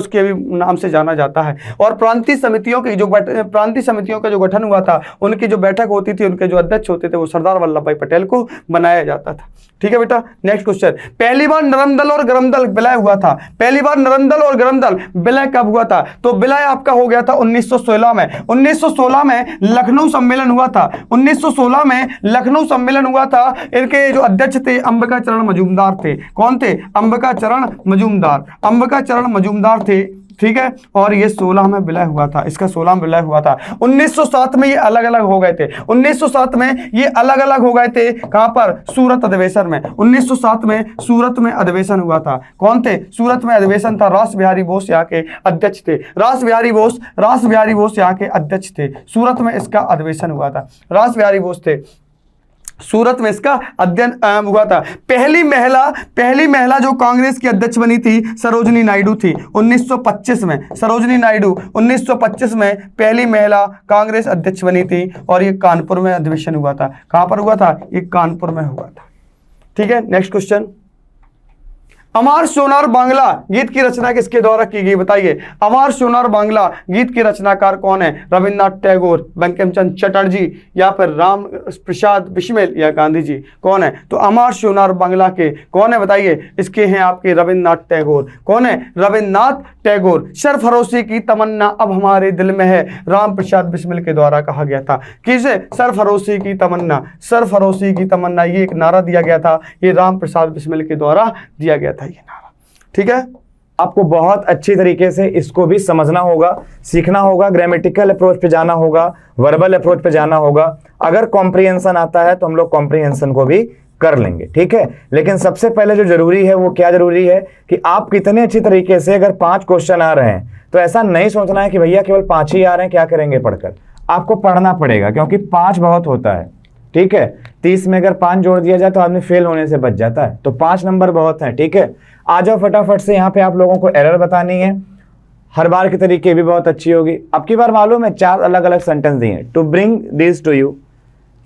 के भी नाम से जाना जाता है। और प्रांतीय समितियों का जो गठन हुआ था, उनकी जो बैठक होती थी, उनके जो अध्यक्ष होते थे, वो सरदार वल्लभ भाई पटेल को बनाया जाता था। ठीक है बेटा, नेक्स्ट क्वेश्चन। पहली बार नरम दल और गरम दल विलय हुआ था। पहली बार नरम दल और गरम दल विलय कब हुआ था? तो विलय आपका हो गया था 1916 में। 1916 में लखनऊ सम्मेलन हुआ था। 1916 में लखनऊ सम्मेलन हुआ था। इनके जो अध्यक्ष थे अंबिका चरण मजूमदार थे। कौन थे? अंबिका चरण मजूमदार थे। ठीक है, और ये 16 में विलय हुआ था। इसका 16 में विलय हुआ था। 1907 में ये अलग अलग हो गए थे। 1907 में ये अलग अलग हो गए थे। कहां पर? सूरत अधिवेशन में। 1907 में सूरत में अधिवेशन हुआ था। कौन थे? सूरत में अधिवेशन था। रास बिहारी बोस यहाँ के अध्यक्ष थे। रास बिहारी बोस यहाँ के अध्यक्ष थे। सूरत में इसका अधिवेशन हुआ था। रास बिहारी बोस थे, सूरत में इसका अध्ययन हुआ था। पहली महिला जो कांग्रेस की अध्यक्ष बनी थी, सरोजनी नायडू थी। 1925 में सरोजनी नायडू 1925 में पहली महिला कांग्रेस अध्यक्ष बनी थी। और ये कानपुर में अधिवेशन हुआ था। कहां पर हुआ था? ये कानपुर में हुआ था। ठीक है, नेक्स्ट क्वेश्चन। अमर सोनार बांग्ला गीत की रचना किसके द्वारा की गई? बताइए, अमर सोनार बांग्ला गीत के रचनाकार कौन है? रविन्द्रनाथ टैगोर, बंकिम चंद्र चटर्जी, या फिर राम प्रसाद बिस्मिल, या गांधी जी? कौन है? तो अमर सोनार बांग्ला के कौन है? बताइए, इसके हैं आपके रविन्द्रनाथ टैगोर। कौन है? रविन्द्रनाथ टैगोर। सरफरोशी की तमन्ना अब हमारे दिल में है, राम प्रसाद बिस्मिल के द्वारा कहा गया था। किसे? सरफरोशी की तमन्ना, ये एक नारा दिया गया था। ये राम प्रसाद बिस्मिल के द्वारा दिया गया था ये नारा। ठीक है, आपको बहुत अच्छी तरीके से इसको भी समझना होगा, सीखना होगा, ग्रामेटिकल अप्रोच पे जाना होगा, वर्बल अप्रोच पे जाना होगा। अगर कॉम्प्रिहेंशन आता है तो हम लोग कॉम्प्रिहेंशन को भी कर लेंगे। ठीक है, लेकिन सबसे पहले जो जरूरी है वो क्या जरूरी है कि आप कितने अच्छी तरीके से, अगर 5 क्वेश्चन आ रहे हैं तो ऐसा नहीं सोचना है कि भैया केवल 5 ही आ रहे हैं, क्या करेंगे पढ़कर। आपको पढ़ना पड़ेगा, क्योंकि 5 बहुत होता है। ठीक है, 30 में अगर 5 जोड़ दिया जाए तो आदमी फेल होने से बच जाता है। तो 5 नंबर बहुत है। ठीक है, आ जाओ फटाफट से। यहाँ पे आप लोगों को एरर बतानी है। हर बार की तरीके भी बहुत अच्छी होगी। अब की बार मालूम है 4 अलग अलग सेंटेंस दिए हैं। To bring this to you,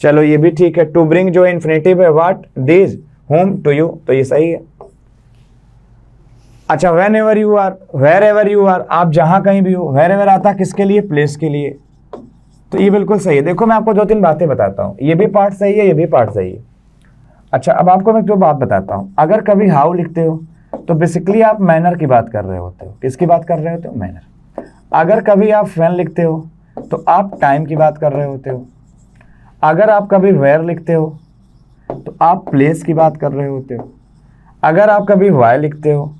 चलो ये भी ठीक है। टू ब्रिंग जो इन्फिनेटिव है, what, this, home, to you, तो ये सही है। अच्छा, whenever you are, wherever you are, आप जहां कहीं भी हो। वेर एवर आता किसके लिए? प्लेस के लिए। तो ये बिल्कुल सही है। देखो मैं आपको 2-3 बातें बताता हूँ। ये भी पार्ट सही है, ये भी पार्ट सही है। अच्छा, अब आपको मैं जो बात बताता हूँ, अगर कभी हाउ लिखते हो तो बेसिकली आप मैनर की बात कर रहे होते हो। किसकी बात कर रहे होते हो? मैनर। अगर कभी आप व्हेन लिखते हो तो आप टाइम की बात कर रहे होते हो। अगर आप कभी वेयर लिखते हो तो आप प्लेस की बात कर रहे होते हो। अगर आप कभी वाई लिखते हो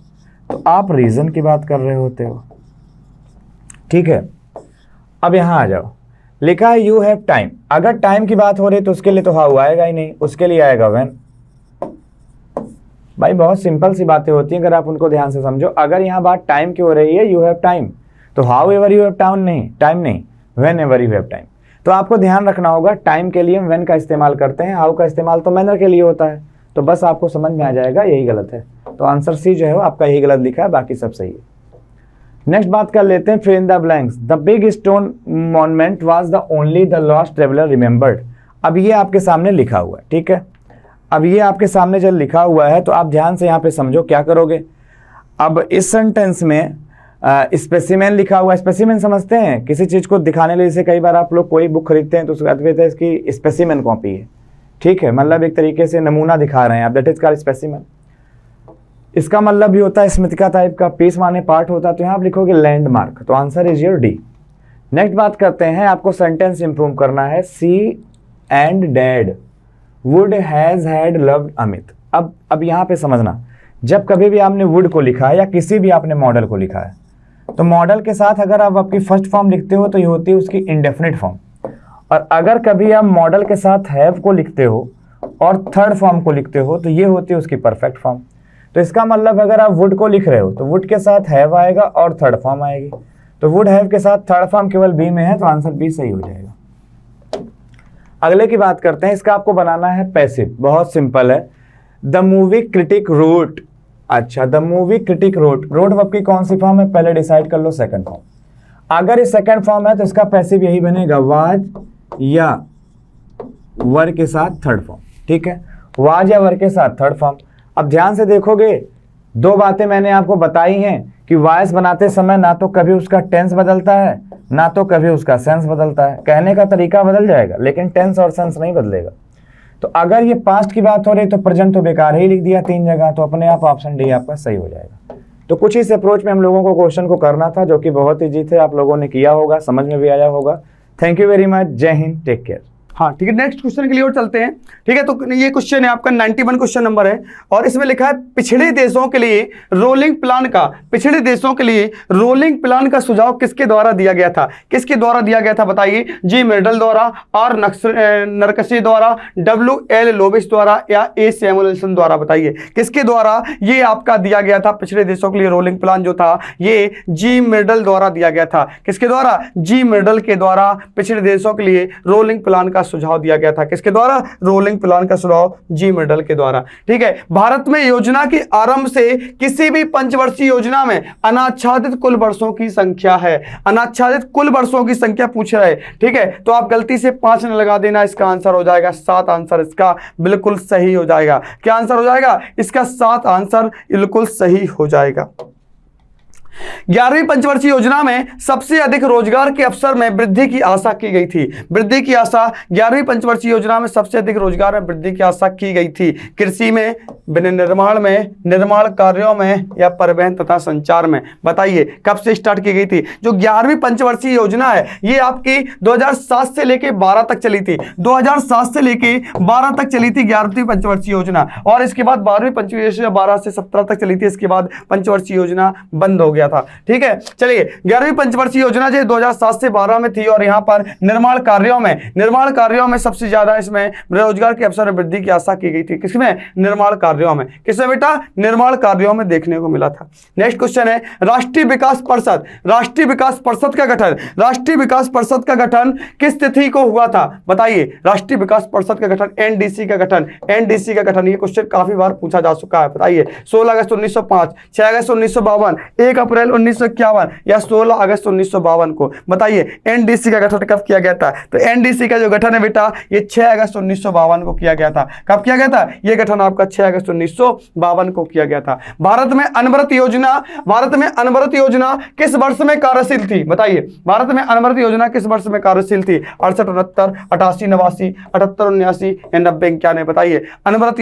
तो आप रीज़न की बात कर रहे होते हो। ठीक है, अब यहाँ आ जाओ। लिखा है यू हैव टाइम। अगर टाइम की बात हो रही है तो उसके लिए तो हाउ आएगा ही नहीं, उसके लिए आएगा व्हेन। भाई बहुत सिंपल सी बातें होती हैं अगर आप उनको ध्यान से समझो। अगर यहाँ बात टाइम की हो रही है, यू हैव टाइम, तो however you have time नहीं, whenever you have time. तो आपको ध्यान रखना होगा, टाइम के लिए हम व्हेन का इस्तेमाल करते हैं, हाउ का इस्तेमाल तो मैनर के लिए होता है। तो बस आपको समझ में आ जाएगा यही गलत है। तो आंसर सी जो है वो आपका यही गलत लिखा है, बाकी सब सही है। नेक्स्ट बात कर लेते हैं, fill in the blanks. The big stone monument was the only the lost traveller remembered. अब ये आपके सामने लिखा हुआ है। ठीक है, अब ये आपके सामने जब लिखा हुआ है तो आप ध्यान से यहाँ पे समझो क्या करोगे। अब इस सेंटेंस में स्पेसिमेन लिखा हुआ, स्पेसिमेन समझते हैं, किसी चीज़ को दिखाने लिए, जैसे कई बार आप लोग कोई बुक खरीदते हैं तो उसका अर्थ है इसकी स्पेसिमेन कॉपी है, ठीक है, मतलब एक तरीके से नमूना दिखा रहे हैं आप, दैट इज कॉल्ड स्पेसिमेन। इसका मतलब भी होता है स्मृतिका टाइप का, पीस माने पार्ट होता है, तो यहाँ आप लिखोगे लैंडमार्क, तो answer is your D. Next बात करते हैं, आपको सेंटेंस इंप्रूव करना है। She and dad would has had loved Amit. अब यहाँ पे समझना, जब कभी भी आपने वुड को लिखा है या किसी भी आपने मॉडल को लिखा है, तो मॉडल के साथ अगर आप आपकी फर्स्ट फॉर्म लिखते हो तो ये होती है उसकी इंडेफिनिट फॉर्म, और अगर कभी आप मॉडल के साथ हैव को लिखते हो और थर्ड फॉर्म को लिखते हो तो ये होती है उसकी परफेक्ट फॉर्म। तो इसका मतलब अगर आप वुड को लिख रहे हो तो वुड के साथ हैव आएगा और थर्ड फॉर्म आएगी, तो वुड हैव के साथ थर्ड फॉर्म केवल बी में है, तो आंसर बी सही हो जाएगा। अगले की बात करते हैं, इसका आपको बनाना है पैसिव, बहुत सिंपल है। द मूवी क्रिटिक रोट, अच्छा the movie critic wrote, wrote verb की कौन सी फॉर्म है पहले डिसाइड कर लो, सेकंड फॉर्म। अगर ये सेकंड फॉर्म है तो इसका पैसिव यही बनेगा, वाज या वर के साथ थर्ड फॉर्म, ठीक है, वाज या वर के साथ थर्ड फॉर्म। अब ध्यान से देखोगे, दो बातें मैंने आपको बताई हैं कि वॉइस बनाते समय ना तो कभी उसका टेंस बदलता है ना तो कभी उसका सेंस बदलता है, कहने का तरीका बदल जाएगा लेकिन टेंस और सेंस नहीं बदलेगा। तो अगर ये पास्ट की बात हो रही तो प्रेजेंट तो बेकार ही लिख दिया 3 जगह, तो अपने आप ऑप्शन डी आपका सही हो जाएगा। तो कुछ इस अप्रोच में हम लोगों को क्वेश्चन को करना था, जो कि बहुत ईजी थे, आप लोगों ने किया होगा, समझ में भी आया होगा। थैंक यू वेरी मच, जय हिंद, टेक केयर। हाँ ठीक है, नेक्स्ट क्वेश्चन के लिए और चलते हैं। ठीक है, तो ये क्वेश्चन है आपका 91 क्वेश्चन नंबर है, और इसमें लिखा है पिछड़े देशों के लिए रोलिंग प्लान का, पिछड़े देशों के लिए रोलिंग प्लान का सुझाव किसके द्वारा दिया गया था? किसके द्वारा दिया गया था बताइए? जी मेडल द्वारा, आर नरकशी द्वारा, W.L. लोबिस द्वारा, या ए सैमुअल्सन द्वारा? बताइए किसके द्वारा ये आपका दिया गया था? पिछड़े देशों के लिए रोलिंग प्लान जो था ये जी मेडल द्वारा दिया गया था। किसके द्वारा? जी मेडल के द्वारा पिछड़े देशों के लिए रोलिंग प्लान का सुझाव दिया गया था। किसके द्वारा? रोलिंग प्लान का सुझाव जी मेडल के द्वारा। ठीक है, भारत में योजना के आरंभ से किसी भी पंचवर्षीय योजना में अनाच्छादित कुल वर्षों की संख्या है। अनाच्छादित कुल वर्षों की संख्या पूछ रहे, ठीक है, तो आप गलती से 5 न लगा देना, इसका आंसर हो जाएगा 7। आंसर इसका बिल्कुल सही हो जाएगा। क्या आंसर हो जाएगा? इसका 7 आंसर बिल्कुल सही हो जाएगा। 11वीं पंचवर्षीय योजना में सबसे अधिक रोजगार के अवसर में वृद्धि की आशा की गई थी। वृद्धि की आशा 11वीं पंचवर्षीय योजना में सबसे अधिक रोजगार में वृद्धि की आशा की गई थी। कृषि में, निर्माण में, निर्माण कार्यों में, या परिवहन तथा संचार में? बताइए कब से स्टार्ट की गई थी? जो 11वीं पंचवर्षीय योजना है ये आपकी 2007 से लेके 12 तक चली थी। 2007 से लेके 12 तक चली थी 11वीं पंचवर्षीय योजना, और इसके बाद 12वीं पंचवर्षीय योजना 12 से 17 तक चली थी। इसके बाद पंचवर्षीय योजना बंद हो गया था। ठीक है, चलिए 11वीं पंचवर्षीय योजना जो 2007 से 12 में थी, और यहां पर निर्माण कार्यों में सबसे ज्यादा इसमें रोजगार के अवसर में वृद्धि की आशा की गई थी। किसमें? निर्माण कार्यों में। किसमें बेटा? निर्माण कार्यों में देखने को मिला था। नेक्स्ट क्वेश्चन है, राष्ट्रीय विकास परिषद, राष्ट्रीय विकास परिषद का गठन, राष्ट्रीय विकास परिषद का गठन किस तिथि को हुआ था? बताइए, राष्ट्रीय विकास परिषद का गठन, एनडीसी का गठन, एनडीसी का गठन, ये क्वेश्चन काफी बार पूछा जा चुका है। बताइए 16 अगस्त 1905, 6 अगस्त 1952, 1 अप्रैल 1951, या 16 अगस्त 1952 को? बताइए एनडीसी का गठन कब किया गया था? तो एनडीसी का जो गठन है बेटा ये 6 अगस्त 1952 को किया गया था। कब किया गया था? ये गठन आपका 6 अगस्त 1952 को किया गया था। भारत में अनवरत योजना किस वर्ष में कार्यशील थी? बताइए भारत में अनवरत योजना किस वर्ष में कार्यशील थी? 68, 69, 88, 89, 78, 89, या 90, 91? बताइए अनवरत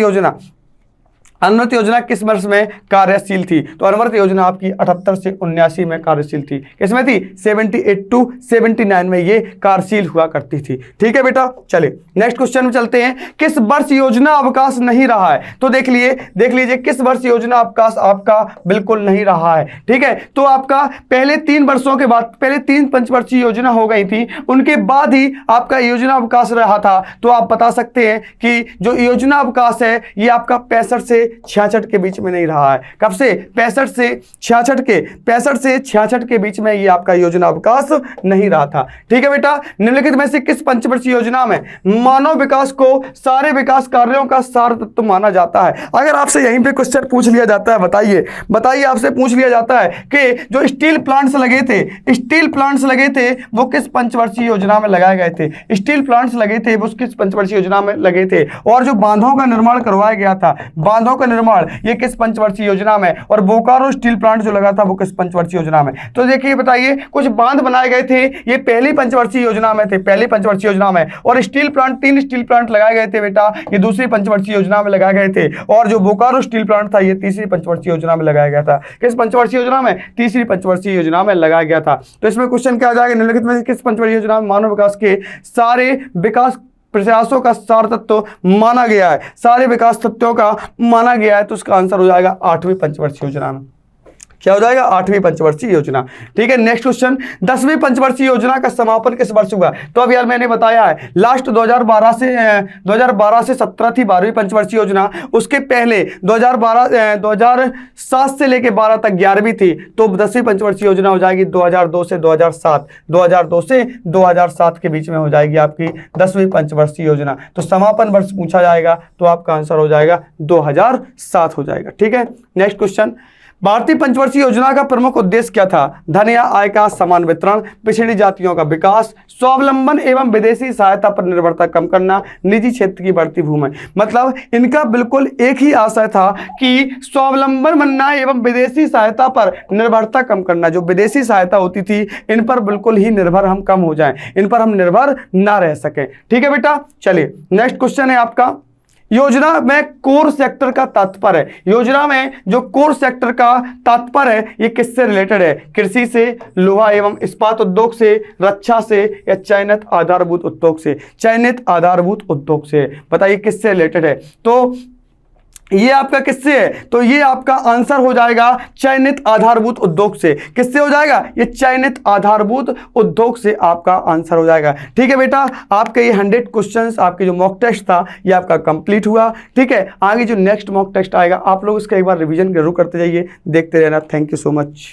योजना किस वर्ष में कार्यशील थी? तो अनवरत योजना आपकी 78 से 79 में कार्यशील थी। किसमें थी? 78 टू 79 में ये कार्यशील हुआ करती थी। ठीक है बेटा, चलिए नेक्स्ट क्वेश्चन में चलते हैं। किस वर्ष योजना अवकाश नहीं रहा है? तो देख लीजिए किस वर्ष योजना अवकाश आपका बिल्कुल नहीं रहा है। ठीक है, तो आपका पहले 3 वर्षों के बाद, पहले 3 पंचवर्षीय योजना हो गई थी, उनके बाद ही आपका योजना अवकाश रहा था। तो आप बता सकते हैं कि जो योजना अवकाश है ये आपका 65 से 66 के बीच में नहीं रहा है। कब से? 65 से 66 के बीच में ये आपका योजना अवकाश नहीं रहा था। ठीक है बेटा, निम्नलिखित में से किस पंचवर्षीय योजना में मानव विकास को सारे विकास कार्यों का सार तत्व माना जाता है? अगर आपसे यहीं पे क्वेश्चन पूछ लिया जाता है, बताइए आपसे पूछ लिया जाता है कि जो स्टील प्लांट्स लगे थे वो किस पंचवर्षीय योजना में लगाए गए थे? स्टील प्लांट्स लगे थे वो किस पंचवर्षीय योजना में लगे थे? और जो बांधों का निर्माण करवाया गया था, बांधों का निर्माण ये किस पंचवर्षीय योजना में, और बोकारो स्टील प्लांट जो लगा था वो किस पंचवर्षीय योजना में। तो देखिए बताइए, कुछ बांध बनाए गए थे, ये पहली पंचवर्षीय योजना में थे, पहली पंचवर्षीय योजना में, और स्टील प्लांट 3 स्टील प्लांट लगाए गए थे बेटा, ये दूसरी पंचवर्षीय योजना में लगाए गए थे, और जो बोकारो स्टील प्लांट था ये तीसरी पंचवर्षीय योजना में लगाया गया था। किस पंचवर्षीय योजना में? तीसरी पंचवर्षीय योजना में लगाया गया था। तो इसमें क्वेश्चन क्या आ जाएगा, निम्नलिखित में किस पंचवर्षीय योजना में मानव विकास के सारे विकास प्रयासों का सार तत्व माना गया है, सारे विकास तत्वों का माना गया है, तो उसका आंसर हो जाएगा 8वीं पंचवर्षीय योजना में। क्या हो जाएगा? 8वीं पंचवर्षीय योजना। ठीक है, नेक्स्ट क्वेश्चन, 10वीं पंचवर्षीय योजना का समापन किस वर्ष हुआ? तो अब यार मैंने बताया है लास्ट 2012 से 17 थी 12वीं पंचवर्षीय योजना, उसके पहले 2007 से लेके 12 तक 11वीं थी, तो 10वीं पंचवर्षीय योजना हो जाएगी 2002 से 2007, 2002 से 2007 के बीच में हो जाएगी आपकी 10वीं पंचवर्षीय योजना। तो समापन वर्ष पूछा जाएगा तो आपका आंसर हो जाएगा 2007 हो जाएगा। ठीक है, नेक्स्ट क्वेश्चन, भारतीय पंचवर्षीय योजना का प्रमुख उद्देश्य क्या था? धन या आय का समान वितरण, पिछड़ी जातियों का विकास, स्वावलंबन एवं विदेशी सहायता पर निर्भरता कम करना, निजी क्षेत्र की बढ़ती भूमि। मतलब इनका बिल्कुल एक ही आशय था कि स्वावलंबन बनना एवं विदेशी सहायता पर निर्भरता कम करना। जो विदेशी सहायता होती थी इन पर बिल्कुल ही निर्भर हम कम हो जाएं, इन पर हम निर्भर ना रह सकें। ठीक है बेटा, चलिए नेक्स्ट क्वेश्चन है आपका, योजना में कोर सेक्टर का तात्पर्य है। योजना में जो कोर सेक्टर का तात्पर्य है ये किससे रिलेटेड है? कृषि से, लोहा एवं इस्पात उद्योग से, रक्षा से, या चयनित आधारभूत उद्योग से? चयनित आधारभूत उद्योग से। बताइए किससे रिलेटेड है? तो ये आपका किससे है? तो ये आपका आंसर हो जाएगा चयनित आधारभूत उद्योग से। किससे हो जाएगा? ये चयनित आधारभूत उद्योग से आपका आंसर हो जाएगा। ठीक है बेटा, आपके ये 100 क्वेश्चंस, आपके जो मॉक टेस्ट था ये आपका कंप्लीट हुआ। ठीक है, आगे जो नेक्स्ट मॉक टेस्ट आएगा आप लोग इसका एक बार रिवीजन जरूर करते जाइए, देखते रहना। Thank you so much.